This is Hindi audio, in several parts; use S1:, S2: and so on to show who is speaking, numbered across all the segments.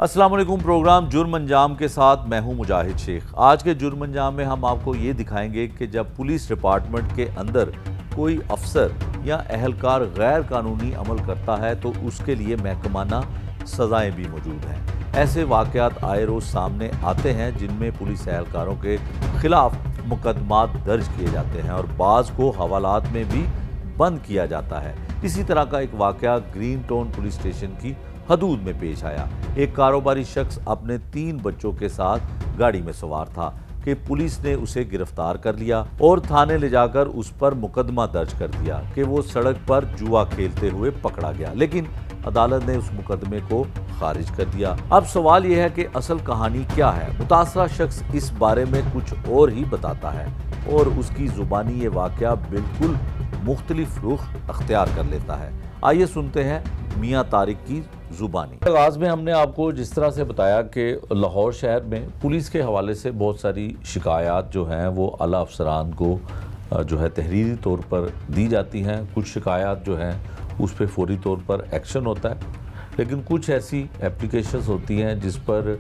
S1: अस्सलाम वालेकुम। प्रोग्राम जुर्म अंजाम के साथ मैं हूं मुजाहिद शेख। आज के जुर्म अंजाम में हम आपको ये दिखाएंगे कि जब पुलिस डिपार्टमेंट के अंदर कोई अफसर या अहलकार गैर कानूनी अमल करता है तो उसके लिए महकमाना सज़ाएं भी मौजूद हैं। ऐसे वाक़यात आए रोज़ सामने आते हैं जिनमें पुलिस एहलकारों के खिलाफ मुकदमात दर्ज किए जाते हैं और बाज़ को हवालात में भी बंद किया जाता है। इसी तरह का एक वाक़या ग्रीन टाउन पुलिस स्टेशन की हदूद में पेश आया। एक कारोबारी शख्स अपने 3 बच्चों के साथ गाड़ी में सवार था कि पुलिस ने उसे गिरफ्तार कर लिया और थाने ले जाकर उस पर मुकदमा दर्ज कर दिया कि वो सड़क पर जुआ खेलते हुए पकड़ा गया, लेकिन अदालत ने उस मुकदमे को खारिज कर दिया। अब सवाल यह है कि असल कहानी क्या है। मुतासरा शख्स इस बारे में कुछ और ही बताता है और उसकी जुबानी ये वाक़या बिल्कुल मुख्तलिफ रुख अख्तियार कर लेता है। आइए सुनते हैं मियाँ तारिक की जुबानी। आगाज़ में हमने आपको जिस तरह से बताया कि लाहौर शहर में पुलिस के हवाले से बहुत सारी शिकायत जो हैं वो आला अफसरान को जो है तहरीरी तौर पर दी जाती हैं। कुछ शिकायत जो हैं उस पर फौरी तौर पर एक्शन होता है, लेकिन कुछ ऐसी एप्लीकेशंस होती हैं जिस पर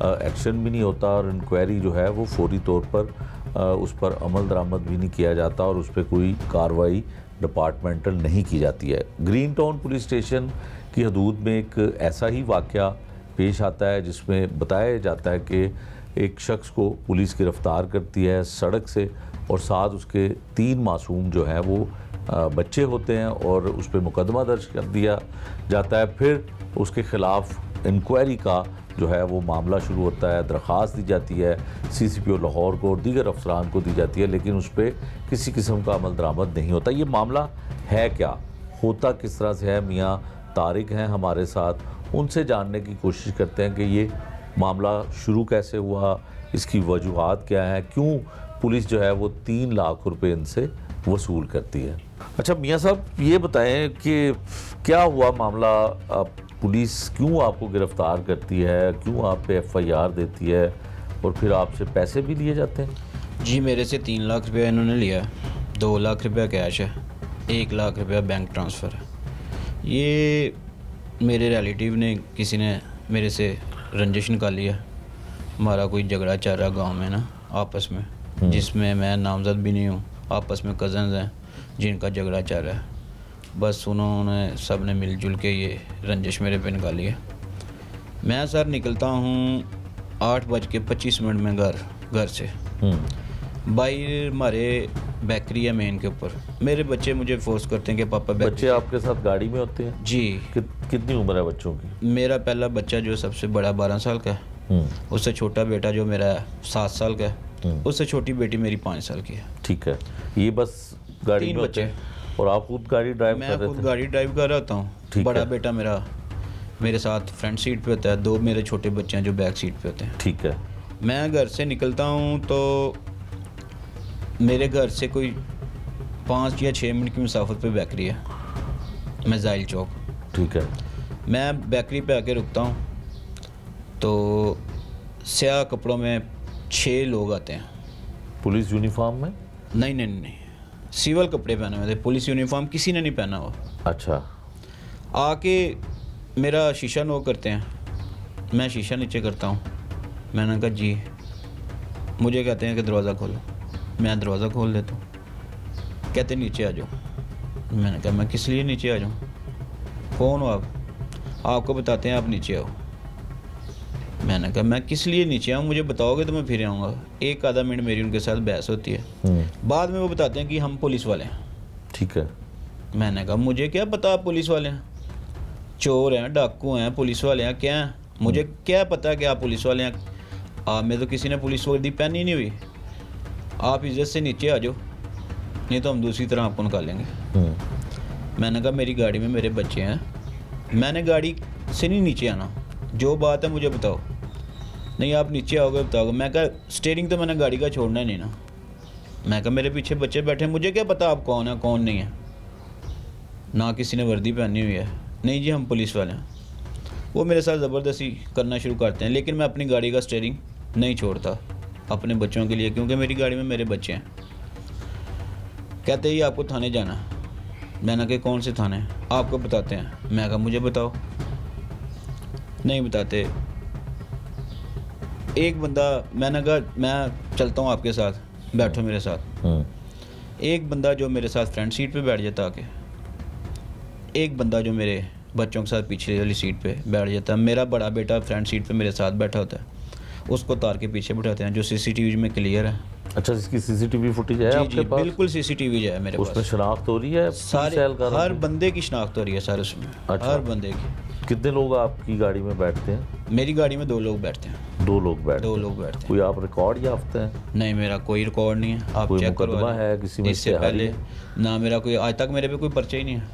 S1: एक्शन भी नहीं होता और इंक्वायरी जो है वो फौरी तौर पर उस पर अमल दरामद भी नहीं किया जाता और उस पर कोई कार्रवाई डिपार्टमेंटल नहीं की जाती है। ग्रीन टाउन पुलिस स्टेशन की हदूद में एक ऐसा ही वाक़या पेश आता है जिसमें बताया जाता है कि एक शख्स को पुलिस गिरफ़्तार करती है सड़क से और साथ उसके 3 मासूम जो हैं वो बच्चे होते हैं और उस पर मुकदमा दर्ज कर दिया जाता है। फिर उसके ख़िलाफ़ इंक्वायरी का जो है वो मामला शुरू होता है, दरख्वास्त दी जाती है CCPO लाहौर को और दीगर अफसरान को दी जाती है, लेकिन उस पर किसी किस्म का अमल दरामद नहीं होता। ये मामला है क्या, होता किस तरह से है? मियाँ तारिक हैं हमारे साथ, उनसे जानने की कोशिश करते हैं कि ये मामला शुरू कैसे हुआ, इसकी वजूहात क्या हैं, क्यों पुलिस जो है वो 3 लाख रुपए इनसे वसूल करती है। अच्छा मियाँ साहब, ये बताएं कि क्या हुआ मामला, पुलिस क्यों आपको गिरफ़्तार करती है, क्यों आप पे FIR देती है और फिर आपसे पैसे भी लिए जाते हैं?
S2: जी, मेरे से 3 लाख रुपया इन्होंने लिया, 2 लाख रुपया कैश है, 1 लाख रुपया बैंक ट्रांसफ़र है। ये मेरे रिलेटिव ने किसी ने मेरे से रंजिश निकाली है। हमारा कोई झगड़ा चल रहा गांव में ना आपस में, जिसमें मैं नामज़द भी नहीं हूँ, आपस में कज़न्स हैं जिनका झगड़ा चल रहा है। बस उन्होंने सब ने मिलजुल के ये रंजिश मेरे पे निकाली है। मैं सर निकलता हूँ 8:25 में घर से। भाई हमारे बेकरी है मेन के ऊपर। मेरे बच्चे मुझे फोर्स करते हैं कि पापा
S1: बच्चे आपके साथ गाड़ी में होते हैं?
S2: जी।
S1: कितनी उम्र है बच्चों की?
S2: मेरा पहला बच्चा जो सबसे बड़ा 12 साल का है, उससे छोटा बेटा जो मेरा 7 साल का है, उससे छोटी बेटी मेरी 5 साल की है।
S1: ठीक है, ये बस गाड़ी
S2: 3
S1: में
S2: बच्चे।
S1: और आप खुद गाड़ी ड्राइव कर रहे थे?
S2: मैं खुद गाड़ी ड्राइव कर रहा होता हूँ। बड़ा बेटा मेरा मेरे साथ फ्रंट सीट पे होता है, 2 मेरे छोटे बच्चे हैं जो बैक सीट पे होते हैं।
S1: ठीक है।
S2: मैं घर से निकलता हूँ तो मेरे घर से कोई 5 या 6 मिनट की मुसाफत पे बेकरी है, मिसाइल चौक।
S1: ठीक है।
S2: मैं बेकरी पे आके रुकता हूँ तो स्याह कपड़ों में 6 लोग आते हैं।
S1: पुलिस यूनिफॉर्म में?
S2: नहीं, सिविल कपड़े पहने हुए थे, पुलिस यूनिफॉर्म किसी ने नहीं पहना हुआ।
S1: अच्छा।
S2: आके मेरा शीशा नॉक करते हैं, मैं शीशा नीचे करता हूँ। मैंने कहा जी, मुझे कहते हैं कि दरवाज़ा खोलो। मैं दरवाज़ा खोल देता हूँ। कहते नीचे आ जाओ। मैंने कहा मैं किस लिए नीचे आ जाऊँ? कौन हो आप? आपको बताते हैं, आप नीचे आओ। मैंने कहा मैं किस लिए नीचे आऊँ, मुझे बताओगे तो मैं फिर आऊँगा। 1 आधा मिनट मेरी उनके साथ बहस होती है। बाद में वो बताते हैं कि हम पुलिस वाले हैं।
S1: ठीक है।
S2: मैंने कहा मुझे क्या पता आप पुलिस वाले हैं, चोर हैं, डाकू हैं, पुलिस वाले हैं, क्या हैं? मुझे क्या पता कि आप पुलिस वाले हैं? आप में तो किसी ने पुलिस वर्दी पहनी नहीं हुई। आप इज्जत से नीचे आ जाओ, नहीं तो हम दूसरी तरह आपको निकालेंगे। मैंने कहा मेरी गाड़ी में मेरे बच्चे हैं, मैंने गाड़ी से नहीं नीचे आना, जो बात है मुझे बताओ। नहीं आप नीचे आओगे बताओगे। मैं कहा स्टीयरिंग तो मैंने गाड़ी का छोड़ना ही नहीं ना। मैं कहा मेरे पीछे बच्चे बैठे, मुझे क्या पता आप कौन है कौन नहीं है, ना किसी ने वर्दी पहनी हुई है। नहीं जी हम पुलिस वाले हैं। वो मेरे साथ ज़बरदस्ती करना शुरू करते हैं, लेकिन मैं अपनी गाड़ी का स्टीयरिंग नहीं छोड़ता अपने बच्चों के लिए, क्योंकि मेरी गाड़ी में मेरे बच्चे हैं। कहते ही आपको थाने जाना। मैंने कहा कौन से थाने? आपको बताते हैं। मैं कहा मुझे बताओ। नहीं बताते। एक बंदा, मैंने कहा मैं चलता हूँ आपके साथ, बैठो मेरे साथ। एक बंदा जो मेरे साथ फ्रंट सीट पे बैठ जाता आके, एक बंदा जो मेरे बच्चों के साथ पीछे वाली सीट पे बैठ जाता है। मेरा बड़ा बेटा फ्रंट सीट पे मेरे साथ बैठा होता है, उसको तार के पीछे बैठाते हैं, जो सीसीटीवी में क्लियर है।
S1: अच्छा, इसकी सीसीटीवी फुटेज है
S2: जी
S1: आपके
S2: जी
S1: पास?
S2: बिल्कुल सीसीटीवी जो है मेरे
S1: उसमें
S2: पास,
S1: शनाख्त हो रही है
S2: सारे
S1: एहलकारों
S2: हर
S1: की?
S2: बंदे की शनाख्त हो रही है सर उसमें।
S1: अच्छा।
S2: हर बंदे की।
S1: कितने लोग आपकी गाड़ी में बैठते हैं?
S2: मेरी गाड़ी में 2 लोग बैठते हैं।
S1: 2 लोग बैठते
S2: 2
S1: हैं।
S2: लोग बैठते हैं।
S1: कोई आप रिकॉर्ड याफ्ता है?
S2: नहीं, मेरा कोई रिकॉर्ड नहीं है, आप
S1: कोई
S2: चेक करवा
S1: मुकदमा
S2: लें।
S1: है किसी में
S2: इससे
S1: इश्तेहारी
S2: पहले ना मेरा कोई, आज तक मेरे पे कोई पर्चा ही नहीं है।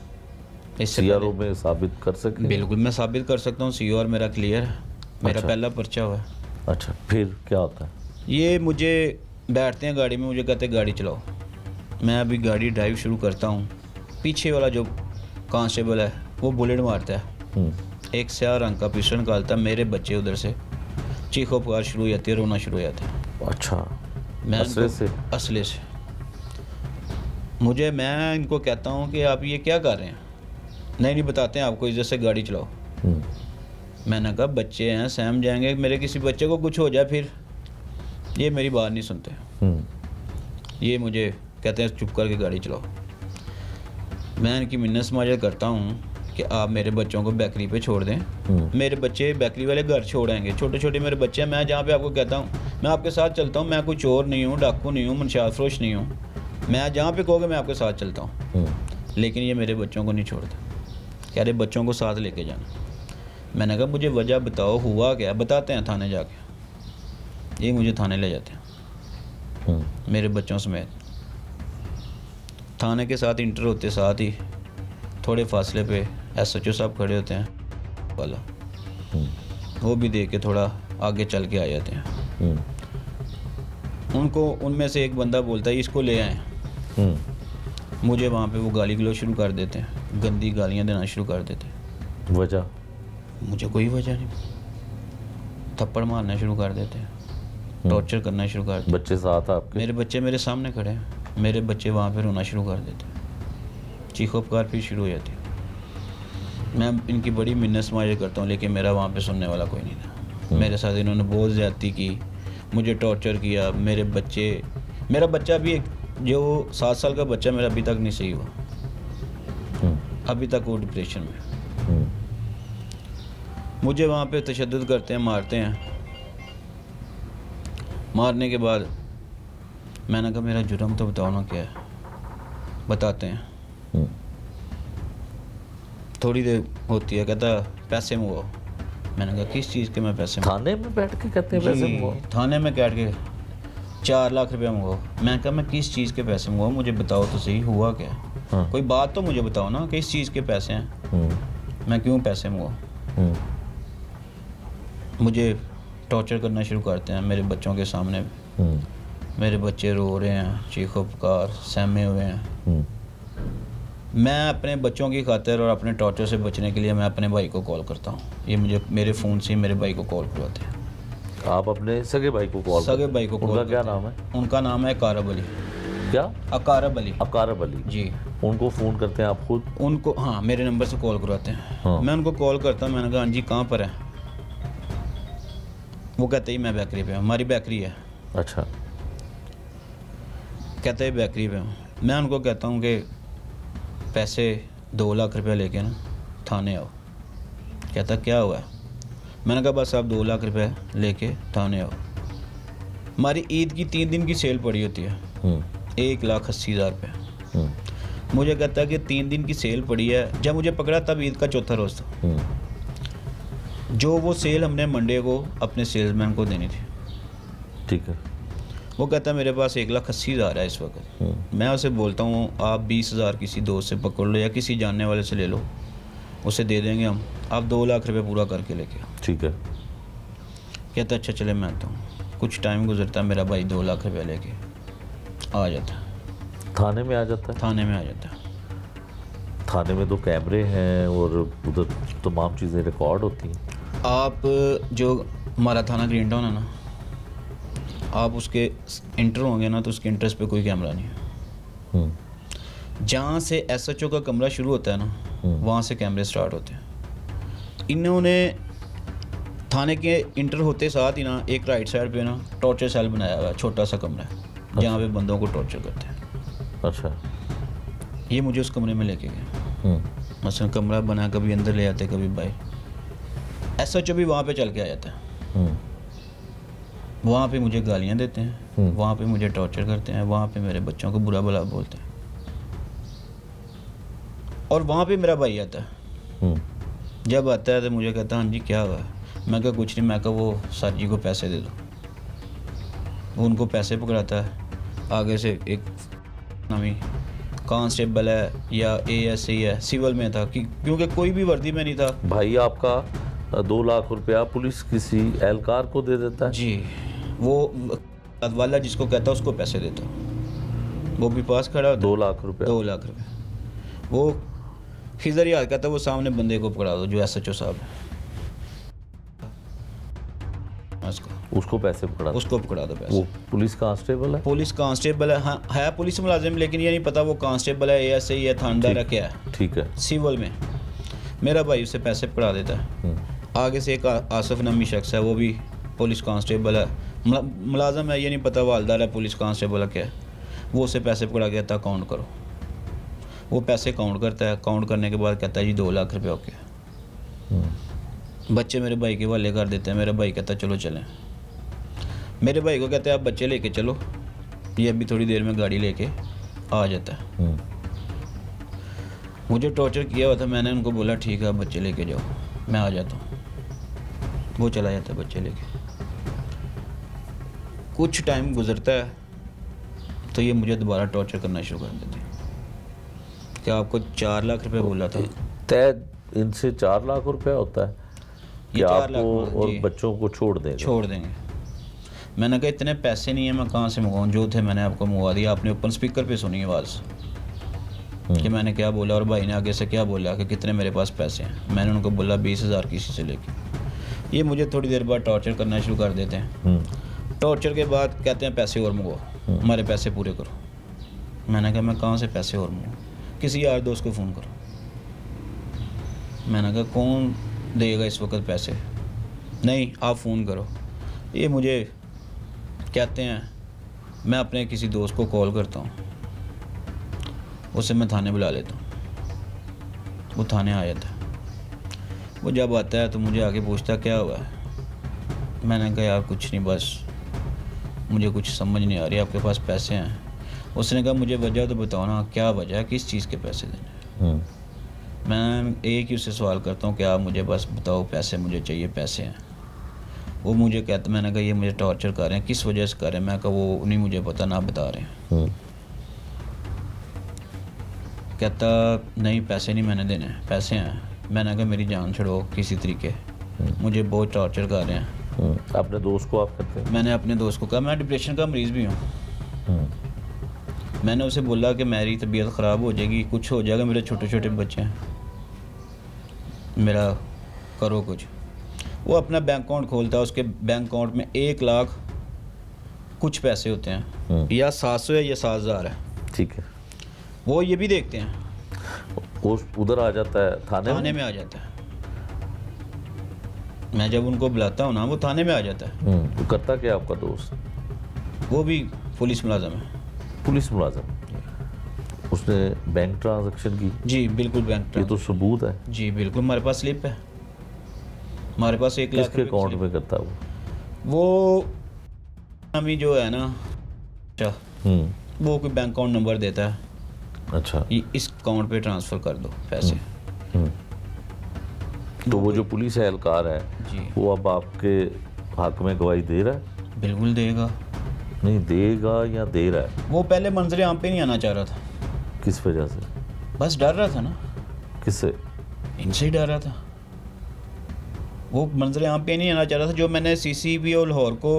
S2: इससे
S1: सीआरओ
S2: पहले
S1: में साबित कर सके?
S2: बिल्कुल मैं साबित कर सकता हूँ, सीओ और मेरा क्लियर है, मेरा
S1: अच्छा।
S2: पहला पर्चा हुआ है।
S1: अच्छा, फिर क्या होता है?
S2: ये मुझे बैठते हैं गाड़ी में, मुझे कहते हैं गाड़ी चलाओ। मैं अभी गाड़ी ड्राइव शुरू करता हूँ, पीछे वाला जो कांस्टेबल है वो बुलेट मारता है,
S1: हम्म,
S2: एक स्याह रंग का पिस्टल निकालता है, मेरे बच्चे उधर से चीखो पुकार शुरू हो जाती है, रोना शुरू हो जाता है।
S1: अच्छा,
S2: मैं
S1: असले
S2: इनको-
S1: से?
S2: असले से। मैं इनको कहता हूँ कि आप ये क्या कर रहे हैं? नहीं बताते हैं आपको, इधर से गाड़ी चलाओ।
S1: हम्म,
S2: मैंने कहा बच्चे हैं, सहम जाएंगे, मेरे किसी बच्चे को कुछ हो जाए फिर। ये मेरी बात नहीं सुनते,
S1: हम्म,
S2: ये मुझे कहते हैं चुप करके गाड़ी चलाओ। मैं इनकी मिन्नत समाजत करता हूँ कि आप मेरे बच्चों को बेकरी पे छोड़ दें। मेरे बच्चे बेकरी वाले घर छोड़ आएंगे, छोटे छोटे मेरे बच्चे हैं। मैं जहाँ पे आपको कहता हूँ मैं आपके साथ चलता हूँ, मैं कोई चोर नहीं हूँ, डाकू नहीं हूँ, मनशात फरोश नहीं हूँ, मैं जहाँ पे कहोगे मैं आपके साथ चलता हूँ। लेकिन ये मेरे बच्चों को नहीं छोड़ता, कह रहे बच्चों को साथ लेके जाना। मैंने कहा मुझे वजह बताओ, हुआ क्या? बताते हैं थाने जाके। ये मुझे थाने ले जाते हैं मेरे बच्चों समेत। थाने के साथ इंटर होते साथ ही थोड़े फासले पे एसएचओ साहब खड़े होते हैं वाला, वो भी देख के थोड़ा आगे चल के आ जाते हैं। उनको उनमें से एक बंदा बोलता है इसको ले आए। मुझे वहाँ पे वो गाली गलौज शुरू कर देते हैं, गंदी गालियाँ देना शुरू कर देते हैं।
S1: वजह?
S2: मुझे कोई वजह नहीं, थप्पड़ मारना शुरू कर देते हैं, टॉर्चर करना शुरू कर देते हैं।
S1: बच्चे साथ आपके?
S2: मेरे बच्चे मेरे सामने खड़े हैं, मेरे बच्चे वहाँ पे रोना शुरू कर देते हैं, चीखो पुकार फिर शुरू हो जाती है। मैं इनकी बड़ी मिन्नत समाजत करता हूँ, लेकिन मेरा वहाँ पे सुनने वाला कोई नहीं था। मेरे साथ इन्होंने बहुत ज़्यादती की, मुझे टॉर्चर किया। मेरा बच्चा भी एक जो 7 साल का बच्चा मेरा अभी तक नहीं सही हुआ, अभी तक वो डिप्रेशन में। मुझे वहाँ पे तशद्दुद करते हैं, मारते हैं। मारने के बाद मैंने कहा मेरा जुर्म तो बताओ ना क्या है। बताते हैं। थोड़ी देर होती है, कहता पैसे मंगवाओ। मैंने कहा किस चीज़ के मैं पैसे
S1: थाने में बैठ के कहते हैं पैसे मंगवाओ?
S2: थाने में बैठ के 4 लाख रुपया मंगवाओ। मैं कहा मैं किस चीज़ के पैसे मंगवाऊँ, मुझे बताओ तो सही, हुआ क्या है?
S1: हाँ।
S2: कोई बात तो मुझे बताओ ना, किस चीज़ के पैसे हैं, मैं क्यों पैसे मंगवाऊँ? मुझे टॉर्चर करना शुरू करते हैं मेरे बच्चों के सामने। मेरे बच्चे रो रहे हैं, चीखो पुकार, सहमे हुए हैं। मैं अपने बच्चों की खातिर और अपने टॉर्चर से बचने के लिए मैं अपने भाई को कॉल करता हूँ। ये मुझे मेरे फ़ोन से ही मेरे भाई को कॉल करवाते हैं।
S1: आप अपने सगे भाई को कॉल?
S2: सगे भाई को कॉल।
S1: उनका क्या नाम है?
S2: उनका नाम है अकारब अली।
S1: क्या?
S2: अकारब अली।
S1: अकारब अली
S2: जी।
S1: उनको फ़ोन करते हैं आप खुद?
S2: उनको, हाँ, मेरे नंबर से कॉल करवाते हैं।
S1: हाँ।
S2: मैं उनको कॉल करता हूँ, मैंने कहा हाँ जी कहाँ पर है? वो कहते ही मैं बेकरी पे हूँ, हमारी बेकरी है।
S1: अच्छा।
S2: कहते ही बेकरी पे हूँ। मैं उनको कहता हूँ कि पैसे 2 लाख रुपया लेके ना थाने आओ। कहता क्या हुआ? मैंने कहा बस आप 2 लाख रुपया लेके थाने आओ। हमारी ईद की 3 दिन की सेल पड़ी होती है, 1,80,000 रुपये। मुझे कहता है कि 3 दिन की सेल पड़ी है। जब मुझे पकड़ा तब ईद का चौथा रोज़ था। जो वो सेल हमने मंडे को अपने सेल्समैन को देनी थी।
S1: ठीक है।
S2: वो कहता है मेरे पास 1,80,000 है इस वक्त। मैं उसे बोलता हूँ आप 20,000 किसी दोस्त से पकड़ लो या किसी जानने वाले से ले लो, उसे दे देंगे हम, आप 2 लाख रुपये पूरा करके लेके आओ।
S1: ठीक है।
S2: कहता अच्छा चले मैं आता हूँ। कुछ टाइम गुजरता, मेरा भाई 2 लाख रुपया लेके आ जाता।
S1: थाने में आ जाता है?
S2: थाने में आ जाता।
S1: थाने में तो कैमरे हैं और उधर तमाम चीज़ें रिकॉर्ड होती हैं।
S2: आप जो हमारा थाना ग्रीन टाउन है ना, आप उसके इंटर होंगे ना तो उसके इंटरेस्ट पे कोई कैमरा नहीं है। जहाँ से एसएचओ का कमरा शुरू होता है ना, वहाँ से कैमरे स्टार्ट होते हैं। इन्होंने थाने के इंटर होते साथ ही ना एक राइट साइड पे ना टॉर्चर सेल बनाया हुआ है, छोटा सा कमरा है जहाँ पे बंदों को टॉर्चर करते हैं।
S1: अच्छा।
S2: ये मुझे उस कमरे में लेके गए। मसलन कमरा बना, कभी अंदर ले आते कभी बाहर। SHO भी वहाँ पे चल के आ जाता है। वहाँ पे मुझे गालियाँ देते हैं, वहाँ पे मुझे टॉर्चर करते हैं, वहाँ पे मेरे बच्चों को बुरा भला बोलते हैं। और वहाँ पे मेरा भाई आता है। जब आता है तो मुझे कहता है हाँ जी क्या हुआ? मैं कहा कुछ नहीं। मैं कहा वो सर जी को पैसे दे दो। वो उनको पैसे पकड़ाता है। आगे से एक नामी कांस्टेबल है या ASI है, सिविल में था क्योंकि कोई भी वर्दी में नहीं था।
S1: भाई आपका 2 लाख रुपया पुलिस किसी एहलकार को दे देता है?
S2: जी, वो वाला जिसको कहता है उसको पैसे देता, वो भी पास खड़ा होता।
S1: 2 लाख रुपया?
S2: 2 लाख रुपये। वो खिजर याद कहता है वो सामने बंदे को पकड़ा दो जो SHO साहब है,
S1: उसको पैसे पकड़ा दो।
S2: उसको पकड़ा दो पैसे।
S1: वो पुलिस कांस्टेबल है?
S2: पुलिस कांस्टेबल है, हाँ है पुलिस मुलाजिम, लेकिन ये नहीं पता वो कांस्टेबल है ASI है थानेदार है क्या है।
S1: ठीक है।
S2: सिविल में मेरा भाई उससे पैसे पकड़ा देता है। आगे से एक आसिफ नामी शख्स है, वो भी पुलिस कांस्टेबल है, मुलाजम है, ये नहीं पता वो हवलदार है पुलिस कांस्टेबल है क्या है। वो उससे पैसे पकड़ा के कहता काउंट करो। वो पैसे काउंट करता है, काउंट करने के बाद कहता है जी 2 लाख रुपये ओके। बच्चे मेरे भाई के हवाले कर देते हैं। मेरा भाई कहता है चलो चलें। मेरे भाई को कहते हैं आप बच्चे लेके चलो, ये अभी थोड़ी देर में गाड़ी लेके आ जाता है। मुझे टॉर्चर किया हुआ था, मैंने उनको बोला ठीक है आप बच्चे लेके जाओ, मैं आ जाता हूँ। वो चला जाता है बच्चे लेके। कुछ टाइम गुजरता है तो ये मुझे दोबारा टॉर्चर करना शुरू कर देते हैं। क्या आपको 4 लाख रुपए बोला था?
S1: तय इनसे 4 लाख रुपया होता है कि
S2: ये 4
S1: आपको
S2: लाख
S1: और बच्चों को छोड़ देंगे?
S2: मैंने कहा इतने पैसे नहीं है, मैं कहाँ से मंगवाऊँ? जो थे मैंने आपको मंगवा दिया। आपने ओपन स्पीकर पे सुनी आवाज़ कि मैंने क्या बोला, और भाई ने आगे से क्या बोला कि कितने मेरे पास पैसे हैं। मैंने उनको बोला 20,000 किसी से लेके। ये मुझे थोड़ी देर बाद टॉर्चर करना शुरू कर देते हैं। टॉर्चर के बाद कहते हैं पैसे और मंगवाओ, हमारे पैसे पूरे करो। मैंने कहा मैं कहाँ से पैसे और मंगवाऊँ? किसी यार दोस्त को फ़ोन करो। मैंने कहा कौन देगा इस वक्त पैसे? नहीं आप फ़ोन करो। ये मुझे कहते हैं, मैं अपने किसी दोस्त को कॉल करता हूँ, उसे मैं थाने बुला लेता हूँ। वो थाने आ जाता है। वो जब आता है तो मुझे आके पूछता क्या हुआ है। मैंने कहा यार कुछ नहीं, बस मुझे कुछ समझ नहीं आ रही, आपके पास पैसे हैं? उसने कहा मुझे वजह तो बताओ ना, क्या वजह है, किस चीज़ के पैसे देने? मैं एक ही उससे सवाल करता हूँ कि आप मुझे बस बताओ पैसे मुझे चाहिए, पैसे हैं। वो मुझे कहता, मैंने कहा ये मुझे टॉर्चर कर रहे हैं, किस वजह से कर रहे हैं? मैं कहा वो नहीं मुझे पता, ना बता रहे हैं। कहता नहीं पैसे नहीं मैंने देने, पैसे हैं। मैंने कहा मेरी जान छुड़ो किसी तरीके, मुझे बहुत टॉर्चर कर रहे हैं।
S1: अपने दोस्त को आप कहते हैं?
S2: मैंने अपने दोस्त को कहा मैं डिप्रेशन का मरीज़ भी हूँ। मैंने उसे बोला कि मेरी तबीयत ख़राब हो जाएगी, कुछ हो जाएगा, मेरे छोटे छोटे बच्चे हैं, मेरा करो कुछ। वो अपना बैंक अकाउंट खोलता है, उसके बैंक अकाउंट में 1 लाख कुछ पैसे होते हैं, या 700 है या 7,000 है।
S1: ठीक है।
S2: वो ये भी देखते हैं।
S1: वो उधर आ जाता है थाने
S2: में आ जाता है। मैं जब उनको बुलाता हूँ ना, वो थाने में आ जाता है।
S1: वो करता क्या आपका दोस्त?
S2: वो भी पुलिस मुलाजम है।
S1: पुलिस मुलाजम? उसने बैंक ट्रांजैक्शन की?
S2: जी बिल्कुल, बैंक
S1: ये तो सबूत है।
S2: जी बिल्कुल, हमारे पास स्लिप है, हमारे पास 1 लाख।
S1: किसके अकाउंट में करता है
S2: वो अभी जो है ना, अच्छा वो कोई बैंक अकाउंट नंबर देता है,
S1: अच्छा
S2: ये इस अकाउंट पे ट्रांसफ़र कर दो पैसे।
S1: तो वो जो पुलिस एहलकार है
S2: जी,
S1: वो अब आपके हक में गवाही दे रहा है?
S2: बिल्कुल देगा।
S1: नहीं देगा या दे रहा है?
S2: वो पहले मंजरे आम पे नहीं आना चाह रहा था।
S1: किस वजह से?
S2: बस डर रहा था ना।
S1: किससे?
S2: इनसे ही डर रहा था। वो मंजरे आम पे नहीं आना चाह रहा था। जो मैंने CCP और लाहौर को,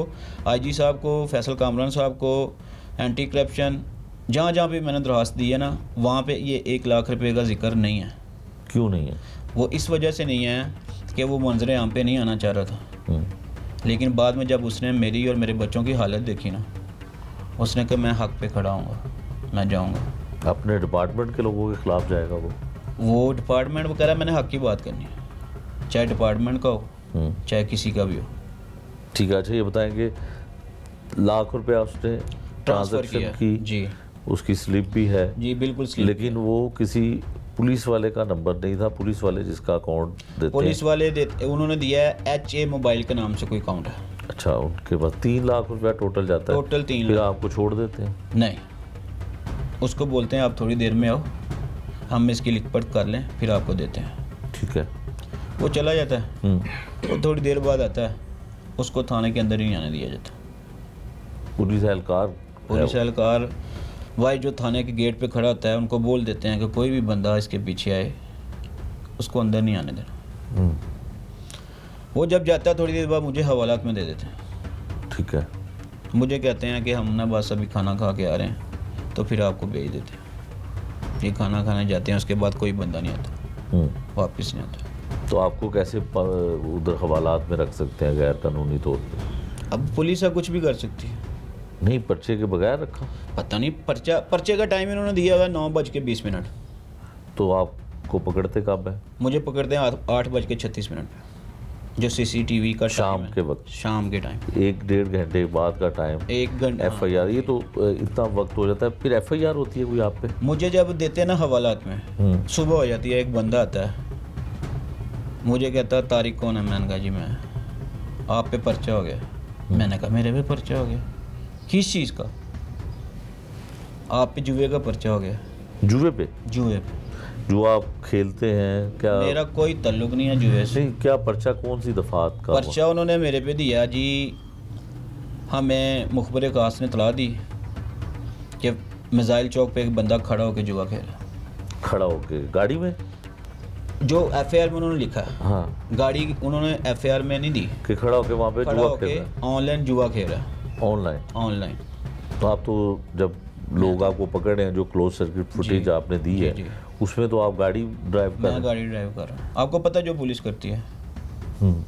S2: IG साहब को, फैसल कामरान साहब को, एंटी करप्शन, जहाँ जहाँ पे मैंने दरख्वास्त दी है ना, वहाँ पे ये 1 लाख रुपए का जिक्र नहीं है।
S1: क्यों नहीं है?
S2: वो इस वजह से नहीं है कि वो मंजरे आम पे नहीं आना चाह रहा था। लेकिन बाद में जब उसने मेरी और मेरे बच्चों की हालत देखी ना, उसने कहा मैं हक पे खड़ा हूँगा, मैं जाऊँगा।
S1: अपने डिपार्टमेंट के लोगों के खिलाफ जाएगा वो?
S2: वो डिपार्टमेंट वो कह रहा है मैंने हक की बात करनी है, चाहे डिपार्टमेंट का हो चाहे किसी का भी हो।
S1: ठीक है। अच्छा ये बताएंगे, लाख रुपया उसने
S2: ट्रांसफ़र
S1: ट्रांजैक्शन
S2: किया
S1: की,
S2: जी
S1: उसकी स्लिप भी है,
S2: जी, बिल्कुल स्लिप।
S1: लेकिन वो किसी पुलिस वाले का नंबर नहीं था, पुलिस वाले जिसका अकाउंट देते
S2: पुलिस
S1: हैं।
S2: वाले देते, उन्होंने दिया है HA मोबाइल के नाम से कोई अकाउंट है।
S1: अच्छा, उनके पास 3 लाख रुपया टोटल जाता है,
S2: टोटल 3
S1: फिर
S2: लाख।
S1: आपको छोड़ देते हैं?
S2: नहीं, उसको बोलते हैं आप थोड़ी देर में आओ, हम इसकी लिख पढ़ कर लें, फिर आपको देते हैं।
S1: ठीक है।
S2: वो चला जाता है, वो थोड़ी देर बाद आता है, उसको थाने के अंदर ही नहीं आने दिया जाता।
S1: पुलिस एहलकार
S2: पुलिस एहलकार भाई जो थाने के गेट पे खड़ा होता है, उनको बोल देते हैं कि कोई भी बंदा इसके पीछे आए उसको अंदर नहीं आने देना। वो जब जाता है थोड़ी देर बाद मुझे हवालात में दे देते हैं।
S1: ठीक है।
S2: मुझे कहते हैं कि हम ना बस अभी खाना खा के आ रहे हैं, तो फिर आपको भेज देते हैं। ये खाना खाने जाते हैं, उसके बाद कोई बंदा नहीं आता, वापस नहीं आता।
S1: तो आपको कैसे उधर हवालात में रख सकते हैं गैर कानूनी तौर पे?
S2: अब पुलिस अब कुछ भी कर सकती है।
S1: नहीं, पर्चे के बगैर रखा?
S2: पता नहीं, पर्चे का टाइम इन्होंने दिया हुआ है 9:20
S1: तो आपको पकड़ते कब है?
S2: मुझे पकड़ते हैं 8:36 पे, जो CCTV का
S1: शाम
S2: टाइम है।
S1: के वक्त?
S2: शाम के टाइम
S1: 1-1.5 घंटे बाद का टाइम?
S2: 1 घंटा।
S1: FIR? ये तो इतना वक्त हो जाता है, फिर FIR होती है कोई आप पे?
S2: मुझे जब देते हैं ना हवालात में, सुबह हो जाती है, एक बंदा आता है, मुझे कहता है तारिक कौन है? मैंने कहा जी मैं। आप पे पर्चा हो गया। मैंने कहा मेरे पे पर्चा हो गया? किस चीज़ का? आप पे जुए का पर्चा हो गया।
S1: जुए पे?
S2: जुए पे।
S1: जुआ आप खेलते हैं क्या?
S2: मेरा कोई ताल्लुक नहीं है जुए से।
S1: नहीं, क्या पर्चा कौन सी दफात का?
S2: पर्चा उन्होंने मेरे पे दिया जी, हमें मुखबिर खास ने इतला दी कि मिसाइल चौक पे एक बंदा खड़ा होकर जुआ खेल रहा है।
S1: खड़ा होके गाड़ी में?
S2: जो FIR में उन्होंने लिखा है।
S1: हाँ,
S2: गाड़ी उन्होंने FIR में नहीं दी,
S1: कि खड़ा होके वहाँ पे
S2: खड़ा
S1: जुआ
S2: होके
S1: खेल रहा
S2: ऑनलाइन जुआ खेल रहा है।
S1: है ऑनलाइन?
S2: ऑनलाइन।
S1: तो आप तो जब लोग आपको पकड़े हैं, जो क्लोज सर्किट फुटेज
S2: जी,
S1: आपने दी
S2: जी,
S1: है,
S2: जी।
S1: उसमें तो आप गाड़ी ड्राइव कर रहे
S2: मैं
S1: हैं।
S2: गाड़ी ड्राइव कर रहा हूँ। आपको पता है जो पुलिस करती है,
S1: हम्म,